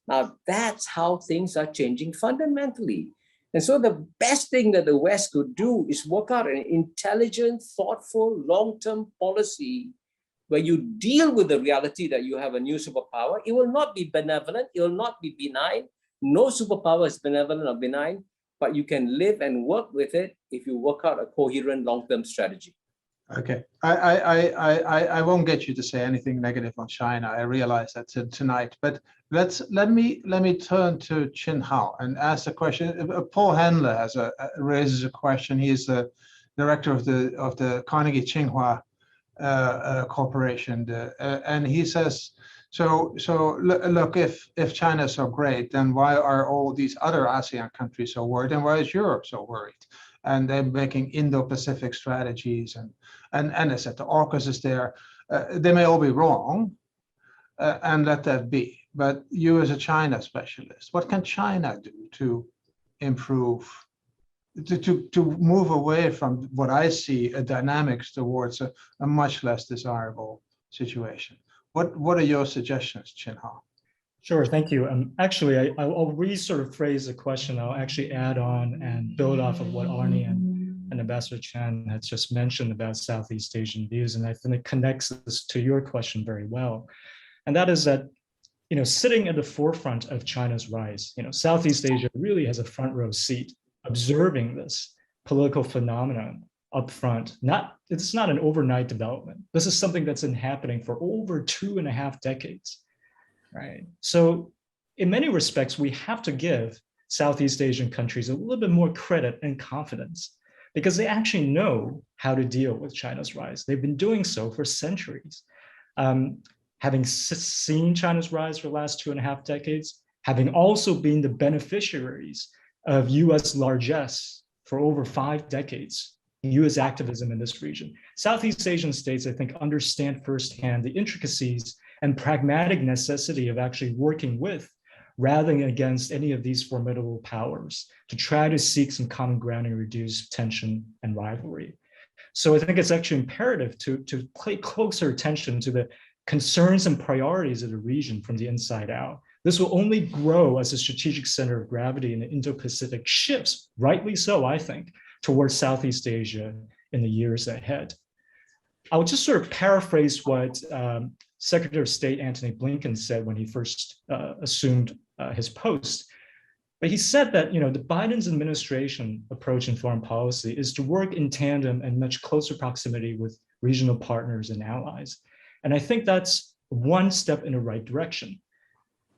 Now, that's how things are changing fundamentally. And so the best thing that the West could do is work out an intelligent, thoughtful, long-term policy where you deal with the reality that you have a new superpower. It will not be benevolent. It will not be benign. No superpower is benevolent or benign, but you can live and work with it if you work out a coherent long-term strategy. Okay, I won't get you to say anything negative on China. I realize that tonight, but let me turn to Chin Hao and ask a question. Paul Handler raises a question. He is the director of the Carnegie Tsinghua Corporation, and he says, so look, if China is so great, then why are all these other ASEAN countries so worried, and why is Europe so worried? and they're making Indo-Pacific strategies, and I said the AUKUS is there. They may all be wrong, and let that be. But you as a China specialist, what can China do to improve, to move away from what I see a dynamics towards a much less desirable situation? What are your suggestions, Chin-Ha? Sure, thank you. Actually, I'll sort of phrase the question. I'll actually add on and build off of what Arne and Ambassador Chan has just mentioned about Southeast Asian views, and I think it connects this to your question very well. And that is that, sitting at the forefront of China's rise, Southeast Asia really has a front row seat observing this political phenomenon up front. It's not an overnight development. This is something that's been happening for over 2.5 decades, right? So in many respects, we have to give Southeast Asian countries a little bit more credit and confidence because they actually know how to deal with China's rise. They've been doing so for centuries. Having seen China's rise for the last 2.5 decades, having also been the beneficiaries of US largesse for over 5 decades, US activism in this region. Southeast Asian states, I think, understand firsthand the intricacies and pragmatic necessity of actually working with rather than against any of these formidable powers to try to seek some common ground and reduce tension and rivalry. So I think it's actually imperative to pay closer attention to the concerns and priorities of the region from the inside out. This will only grow as the strategic center of gravity in the Indo-Pacific shifts, rightly so, I think, towards Southeast Asia in the years ahead. I would just sort of paraphrase what Secretary of State Antony Blinken said when he first assumed his post. But he said that the Biden's administration approach in foreign policy is to work in tandem and much closer proximity with regional partners and allies. And I think that's one step in the right direction.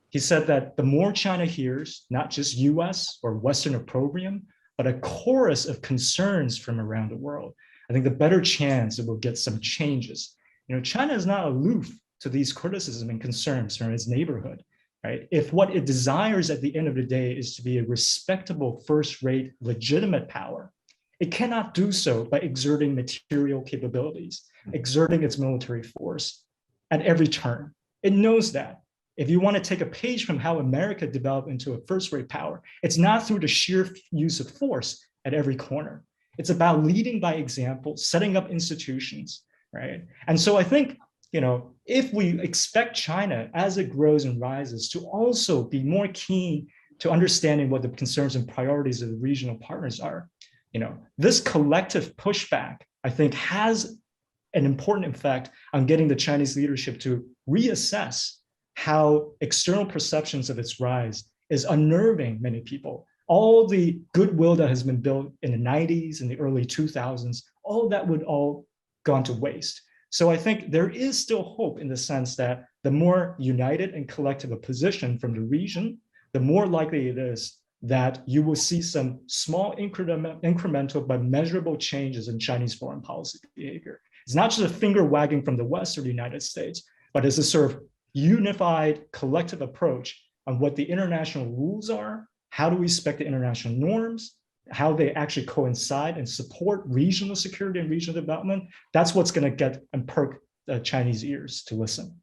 He said that the more China hears, not just US or Western opprobrium, but a chorus of concerns from around the world, I think the better chance it will get some changes. China is not aloof to these criticisms and concerns from its neighborhood, right? If what it desires at the end of the day is to be a respectable, first-rate, legitimate power, it cannot do so by exerting material capabilities, exerting its military force at every turn. It knows that. If you want to take a page from how America developed into a first-rate power, it's not through the sheer use of force at every corner. It's about leading by example, setting up institutions, right? And so I think, if we expect China as it grows and rises to also be more keen to understanding what the concerns and priorities of the regional partners are, this collective pushback, I think, has an important effect on getting the Chinese leadership to reassess how external perceptions of its rise is unnerving many people. All the goodwill that has been built in the 90s and the early 2000s, all that would all gone to waste. So I think there is still hope in the sense that the more united and collective a position from the region, the more likely it is that you will see some small incremental but measurable changes in Chinese foreign policy behavior. It's not just a finger wagging from the West or the United States, but it's a sort of unified collective approach on what the international rules are, how do we respect the international norms, how they actually coincide and support regional security and regional development. That's what's going to get and perk the Chinese ears to listen.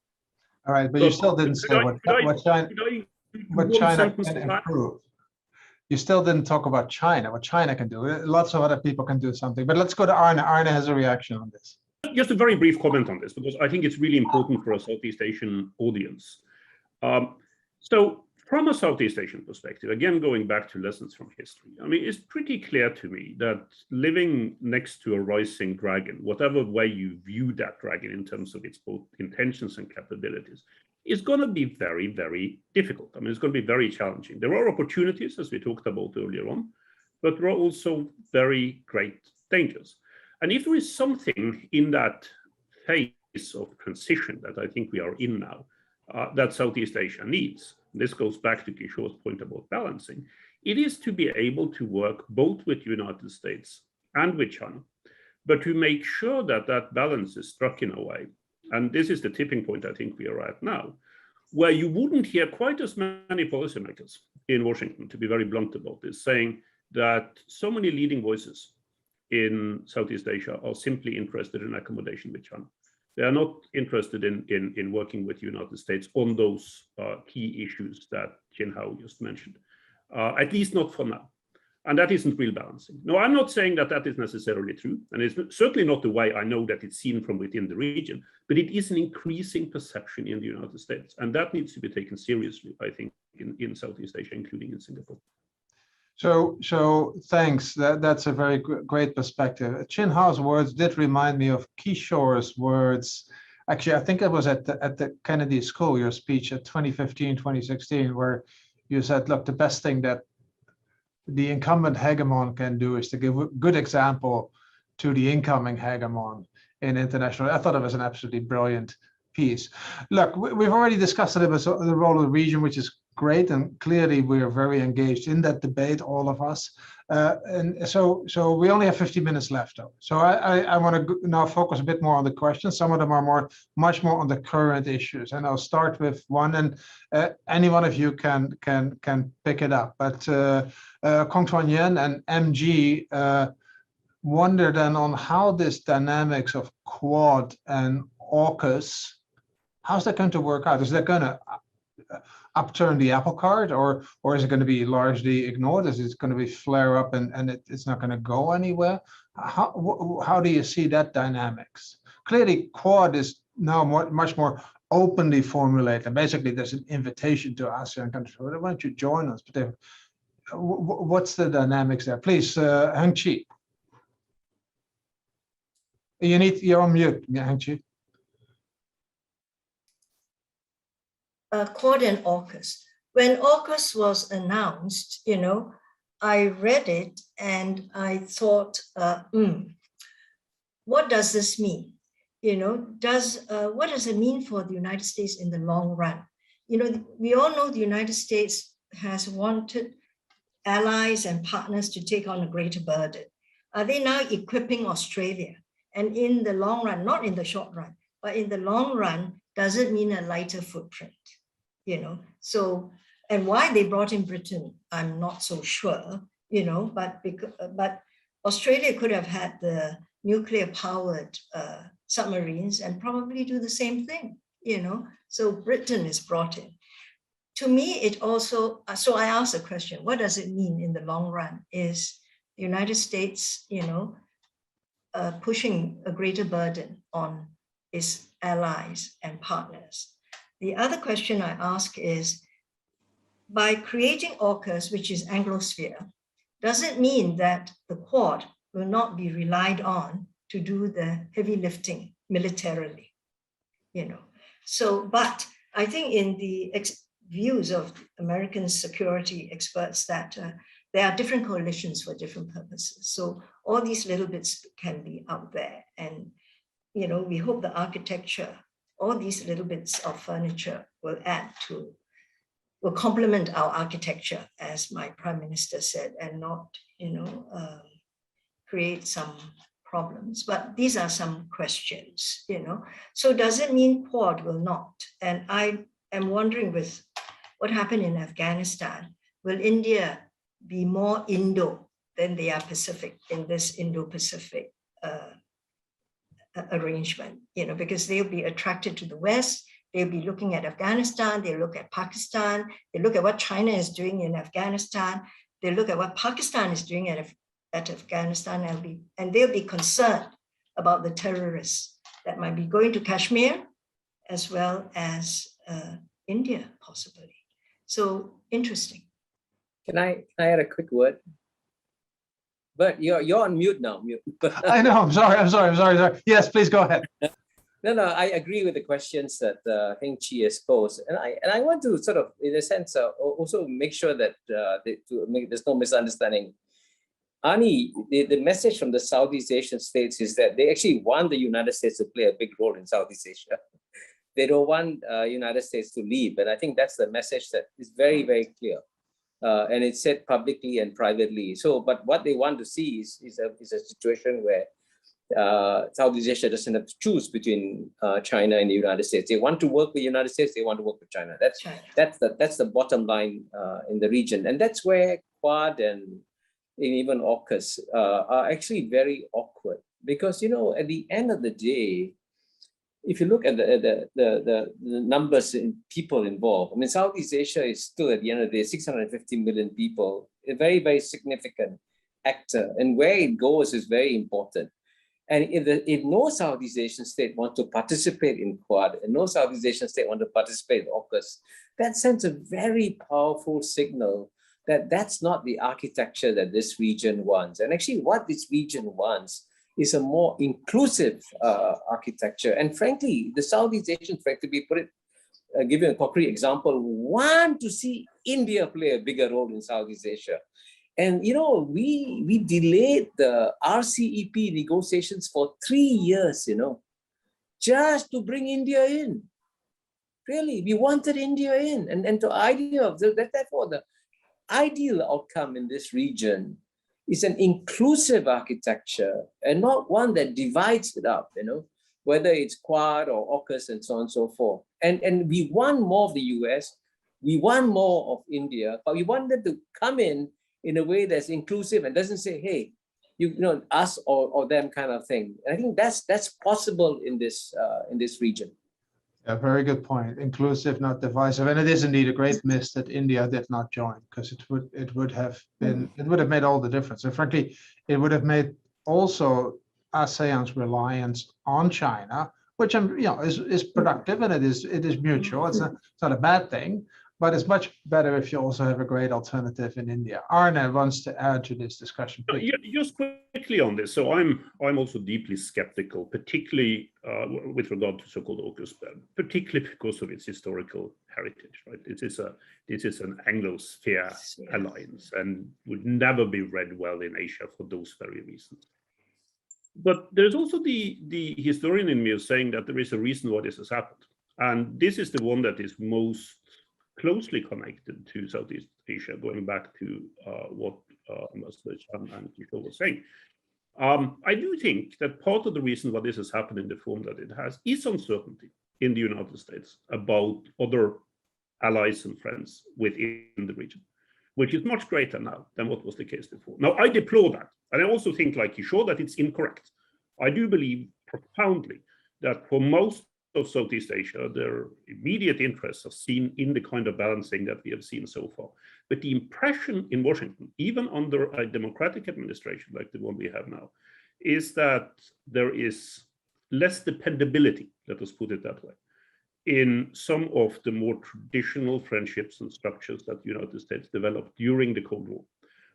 All right, but you still didn't say what China can improve. You still didn't talk about China, what China can do. Lots of other people can do something, but let's go to Arne. Arne has a reaction on this. Just a very brief comment on this, because I think it's really important for a Southeast Asian audience. So from a Southeast Asian perspective, again, going back to lessons from history, I mean, it's pretty clear to me that living next to a rising dragon, whatever way you view that dragon in terms of its both intentions and capabilities, is going to be very, very difficult. I mean, it's going to be very challenging. There are opportunities, as we talked about earlier on, but there are also very great dangers. And if there is something in that phase of transition that I think we are in now, that Southeast Asia needs, this goes back to Kishore's point about balancing, it is to be able to work both with the United States and with China, but to make sure that that balance is struck in a way, and this is the tipping point I think we are at now, where you wouldn't hear quite as many policymakers in Washington, to be very blunt about this, saying that so many leading voices in Southeast Asia are simply interested in accommodation with China. They are not interested in working with the United States on those key issues that Jin Hao just mentioned, at least not for now. And that isn't real balancing. No, I'm not saying that that is necessarily true, and it's certainly not the way I know that it's seen from within the region, but it is an increasing perception in the United States, and that needs to be taken seriously, I think, in Southeast Asia, including in Singapore. So thanks. That's a very great perspective. Chin Hao's words did remind me of Kishore's words. Actually, I think it was at the Kennedy School, your speech at 2015, 2016, where you said, look, the best thing that the incumbent hegemon can do is to give a good example to the incoming hegemon in international. I thought it was an absolutely brilliant piece. Look, we've already discussed a little bit the role of the region, which is great, and clearly we are very engaged in that debate, all of us. And so we only have 50 minutes left, though. So I want to now focus a bit more on the questions. Some of them are much more on the current issues, and I'll start with one, and any one of you can pick it up. But Kong Chuan Yen and MG wonder then on how this dynamics of Quad and AUKUS, how's that going to work out? Is that going to upturn the apple cart, or is it going to be largely ignored? Is it going to be flare up and it's not going to go anywhere? How do you see that dynamics? Clearly, Quad is now much more openly formulated. Basically, there's an invitation to ASEAN countries. Why don't you join us? But what's the dynamics there? Please, Heng Chi. You're on mute, Heng Chi. Quad and AUKUS. When AUKUS was announced, I read it and I thought, what does this mean? What does it mean for the United States in the long run? We all know the United States has wanted allies and partners to take on a greater burden. Are they now equipping Australia? And in the long run, not in the short run, but in the long run, does it mean a lighter footprint? So, and why they brought in Britain, I'm not so sure, but Australia could have had the nuclear powered submarines and probably do the same thing, so Britain is brought in. To me, it also, so I asked the question, what does it mean in the long run? Is the United States, pushing a greater burden on its allies and partners? The other question I ask is, by creating AUKUS, which is Anglosphere, does it mean that the Quad will not be relied on to do the heavy lifting militarily? But I think in the views of American security experts that there are different coalitions for different purposes. So all these little bits can be out there. And, we hope the architecture, all these little bits of furniture will complement our architecture, as my Prime Minister said, and not, create some problems. But these are some questions, So does it mean Quad will not? And I am wondering, with what happened in Afghanistan, will India be more Indo than they are Pacific in this Indo-Pacific arrangement, because they'll be attracted to the West, they'll be looking at Afghanistan, they look at Pakistan, they look at what China is doing in Afghanistan, they look at what Pakistan is doing at Afghanistan, and they'll be concerned about the terrorists that might be going to Kashmir, as well as India, possibly. So interesting. Can I add a quick word? But you're on mute now. Mute. I know. I'm sorry. Yes, please go ahead. No. I agree with the questions that Heng Chi has posed, and I want to sort of, in a sense, also make sure that there's no misunderstanding. Ani, the message from the Southeast Asian states is that they actually want the United States to play a big role in Southeast Asia. They don't want United States to leave, and I think that's the message that is very, very clear. And it's said publicly and privately. So, but what they want to see is a situation where Southeast Asia doesn't have to choose between China and the United States. They want to work with the United States. They want to work with China. That's the bottom line in the region, and that's where Quad and in even AUKUS are actually very awkward because, you know, at the end of the day, if you look at the numbers in people involved, I mean, Southeast Asia is still at the end of the day 650 million people, a very, very significant actor, and where it goes is very important. And if no Southeast Asian state want to participate in Quad, and no Southeast Asian state want to participate in AUKUS, that sends a very powerful signal that that's not the architecture that this region wants. And actually what this region wants is a more inclusive architecture. And frankly, the Southeast Asians, give you a concrete example, want to see India play a bigger role in Southeast Asia. And, you know, we delayed the RCEP negotiations for 3 years, you know, just to bring India in. Really, we wanted India in. And the idea of therefore, the ideal outcome in this region is an inclusive architecture and not one that divides it up, you know, whether it's Quad or AUKUS and so on and so forth. And we want more of the US, we want more of India, but we want them to come in a way that's inclusive and doesn't say, hey, you know, us or them kind of thing. And I think that's possible in this region. A very good point. Inclusive, not divisive, and it is indeed a great miss that India did not join, because it would have made all the difference. And frankly, it would have made also ASEAN's reliance on China, which is productive, and it is mutual. It's not a bad thing, but it's much better if you also have a great alternative in India. Arne wants to add to this discussion, please. Just quickly on this. So I'm also deeply skeptical, particularly with regard to so-called AUKUS, particularly because of its historical heritage. Right? This is an Anglosphere alliance and would never be read well in Asia for those very reasons. But there's also the historian in me of saying that there is a reason why this has happened, and this is the one that is most closely connected to Southeast Asia, going back to what Ambassador Chan and Kishore was saying. I do think that part of the reason why this has happened in the form that it has is uncertainty in the United States about other allies and friends within the region, which is much greater now than what was the case before. Now, I deplore that. And I also think, like Kishore, that it's incorrect. I do believe profoundly that for most of Southeast Asia, their immediate interests are seen in the kind of balancing that we have seen so far. But the impression in Washington, even under a democratic administration like the one we have now, is that there is less dependability, let us put it that way, in some of the more traditional friendships and structures that the United States developed during the Cold War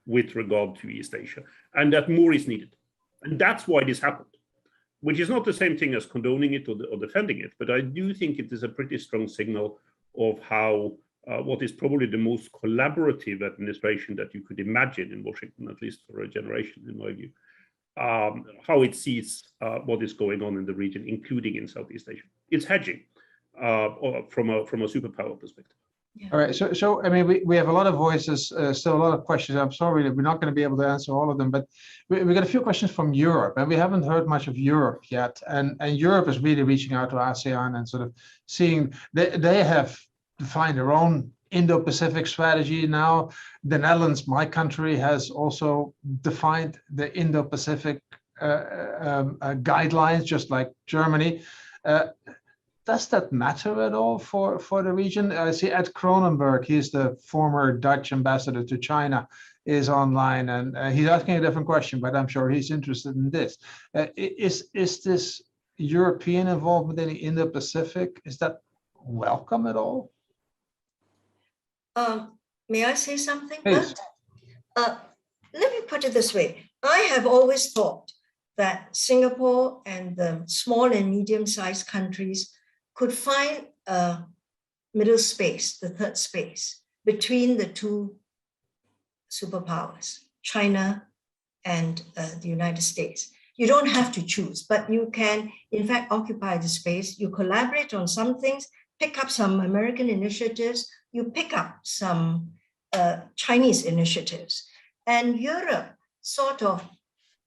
with regard to East Asia, and that more is needed. And that's why this happened, which is not the same thing as condoning it or defending it, but I do think it is a pretty strong signal of how what is probably the most collaborative administration that you could imagine in Washington, at least for a generation, in my view, how it sees what is going on in the region, including in Southeast Asia. It's hedging from a superpower perspective. Yeah. All right, so I mean, we have a lot of voices, still a lot of questions. I'm sorry that we're not going to be able to answer all of them, but we got a few questions from Europe, and we haven't heard much of Europe yet. And Europe is really reaching out to ASEAN and sort of seeing they have defined their own Indo-Pacific strategy now. The Netherlands, my country, has also defined the Indo-Pacific guidelines, just like Germany. Does that matter at all for the region? I see Ed Cronenberg, he's the former Dutch ambassador to China, is online, and he's asking a different question, but I'm sure he's interested in this. Is this European involvement in the Indo-Pacific, is that welcome at all? May I say something? Please. Let me put it this way. I have always thought that Singapore and the small and medium-sized countries could find a middle space, the third space, between the two superpowers, China and the United States. You don't have to choose, but you can, in fact, occupy the space. You collaborate on some things, pick up some American initiatives, you pick up some Chinese initiatives. And Europe sort of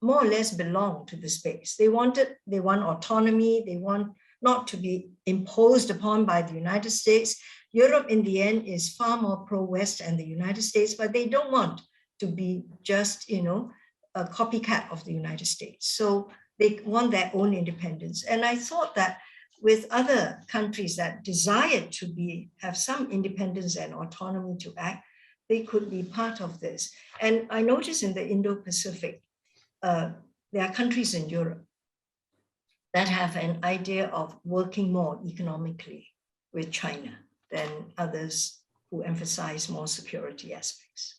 more or less belong to the space. They want autonomy, they want not to be imposed upon by the United States. Europe in the end is far more pro-West and the United States, but they don't want to be just, a copycat of the United States. So they want their own independence. And I thought that with other countries that desired to have some independence and autonomy to act, they could be part of this. And I noticed in the Indo-Pacific, there are countries in Europe that have an idea of working more economically with China than others who emphasize more security aspects.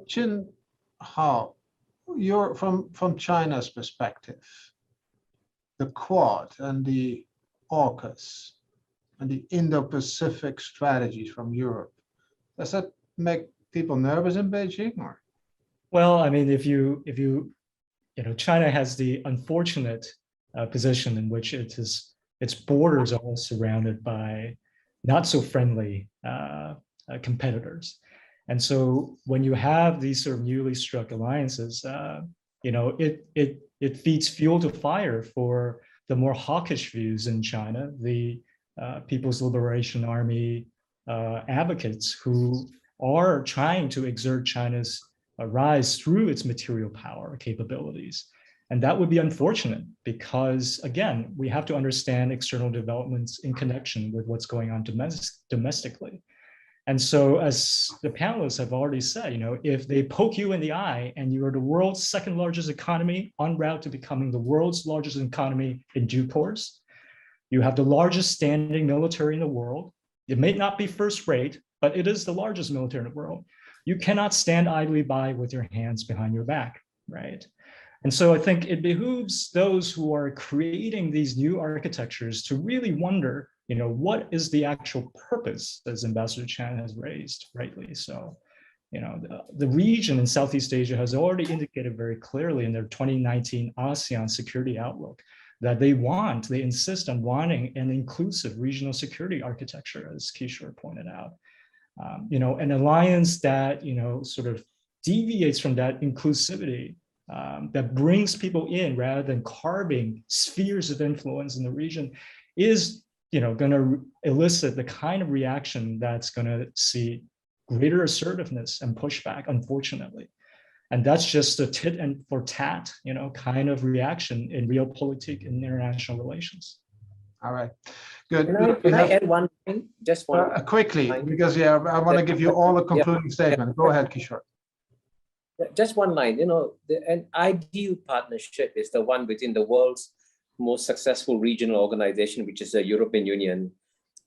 Chin Hao, you're from China's perspective, the Quad and the AUKUS and the Indo-Pacific strategies from Europe, does that make people nervous in Beijing, or? Well, I mean, if you China has the unfortunate position in which its borders are all surrounded by not so friendly competitors. And so when you have these sort of newly struck alliances, it feeds fuel to fire for the more hawkish views in China, the People's Liberation Army advocates who are trying to exert China's rise through its material power capabilities. And that would be unfortunate because, again, we have to understand external developments in connection with what's going on domestically. And so, as the panelists have already said, if they poke you in the eye and you are the world's second largest economy en route to becoming the world's largest economy in due course, you have the largest standing military in the world. It may not be first rate, but it is the largest military in the world. You cannot stand idly by with your hands behind your back, right? And so I think it behooves those who are creating these new architectures to really wonder, what is the actual purpose, as Ambassador Chan has raised, rightly so. The region in Southeast Asia has already indicated very clearly in their 2019 ASEAN Security Outlook that they insist on wanting an inclusive regional security architecture, as Kishore pointed out. An alliance that, sort of deviates from that inclusivity, that brings people in rather than carving spheres of influence in the region is, going to elicit the kind of reaction that's going to see greater assertiveness and pushback, unfortunately. And that's just a tit and for tat, kind of reaction in realpolitik and international relations. All right, good. Can I add one thing? Just one. Quickly, because I want to give you all the concluding statement. Go ahead, Kishore. Just one line. An ideal partnership is the one between the world's most successful regional organization, which is the European Union,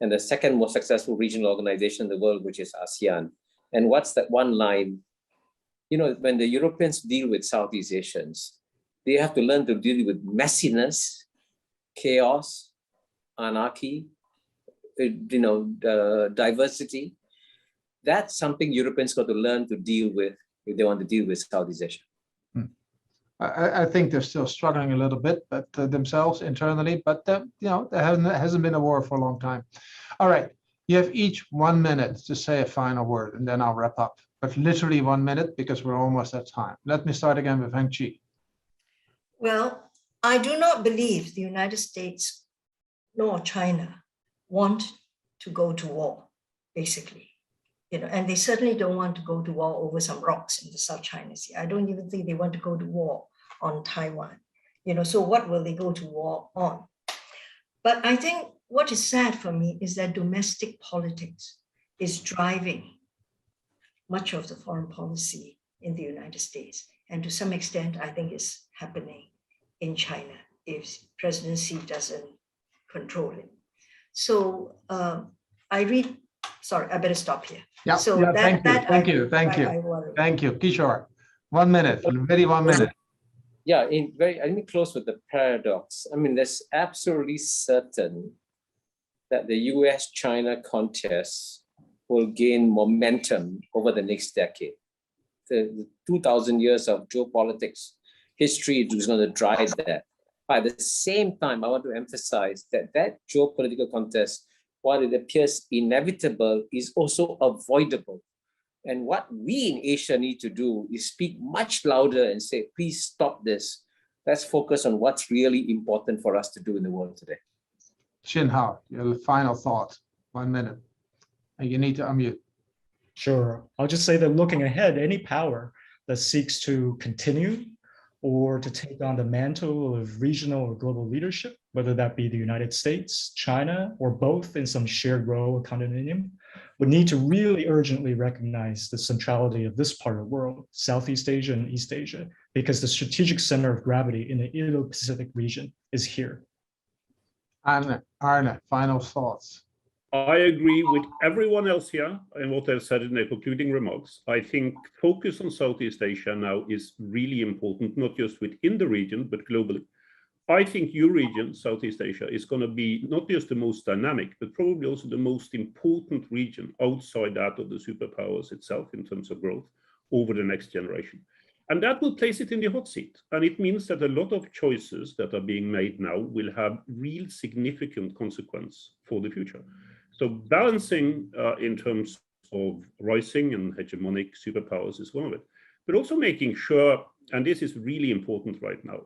and the second most successful regional organization in the world, which is ASEAN. And what's that one line? When the Europeans deal with Southeast Asians, they have to learn to deal with messiness, chaos, anarchy, diversity. That's something Europeans got to learn to deal with if they want to deal with Southeast Asia. I think they're still struggling a little bit, but themselves internally. But there hasn't been a war for a long time. All right, you have each 1 minute to say a final word, and then I'll wrap up. But literally 1 minute because we're almost at time. Let me start again with Heng Chi. Well, I do not believe the United States nor China want to go to war, basically. And they certainly don't want to go to war over some rocks in the South China Sea. I don't even think they want to go to war on Taiwan. So what will they go to war on? But I think what is sad for me is that domestic politics is driving much of the foreign policy in the United States. And to some extent, I think it's happening in China if President Xi doesn't control it. So I better stop here. Yeah, so thank you. Thank you. Kishore, 1 minute, very 1 minute. Yeah, let me close with the paradox. That's absolutely certain that the US-China contest will gain momentum over the next decade. The 2,000 years of geopolitics history is going to drive that. But at the same time, I want to emphasize that geopolitical contest, while it appears inevitable, is also avoidable. And what we in Asia need to do is speak much louder and say, please stop this. Let's focus on what's really important for us to do in the world today. Chin Hao, your final thought, 1 minute. And you need to unmute. Sure. I'll just say that looking ahead, any power that seeks to continue or to take on the mantle of regional or global leadership, whether that be the United States, China, or both in some shared role or condominium, would need to really urgently recognize the centrality of this part of the world, Southeast Asia and East Asia, because the strategic center of gravity in the Indo-Pacific region is here. Arne, final thoughts. I agree with everyone else here and what they've said in their concluding remarks. I think focus on Southeast Asia now is really important, not just within the region, but globally. I think your region, Southeast Asia, is going to be not just the most dynamic, but probably also the most important region outside that of the superpowers itself in terms of growth over the next generation. And that will place it in the hot seat. And it means that a lot of choices that are being made now will have real significant consequence for the future. So balancing in terms of rising and hegemonic superpowers is one of it, but also making sure, and this is really important right now,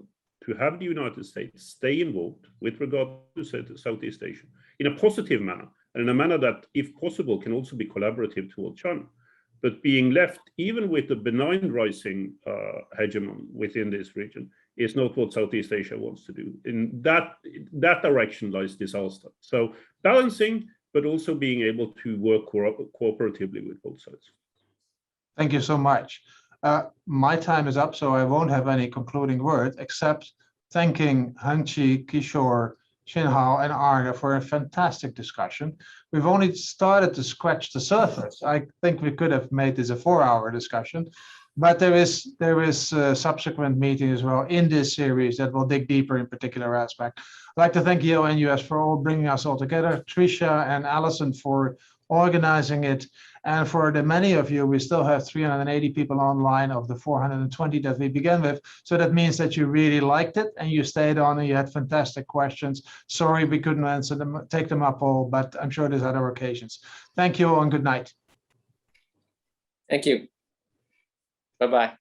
to have the United States stay involved with regard to Southeast Asia in a positive manner, and in a manner that, if possible, can also be collaborative toward China. But being left, even with a benign rising hegemon within this region, is not what Southeast Asia wants to do. In that direction lies disaster. So balancing, but also being able to work cooperatively with both sides. Thank you so much. My time is up, so I won't have any concluding words, except thanking Hanchi, Kishore, Shinhao, and Arne for a fantastic discussion. We've only started to scratch the surface. I think we could have made this a 4-hour discussion, but there is a subsequent meeting as well in this series that will dig deeper in particular aspect. I'd like to thank YONUS for all bringing us all together, Tricia and Alison for organizing it, and for the many of you, we still have 380 people online of the 420 that we began with. So that means that you really liked it and you stayed on and you had fantastic questions. Sorry we couldn't answer them, take them up all, but I'm sure there's other occasions. Thank you all and good night. Thank you. Bye-bye.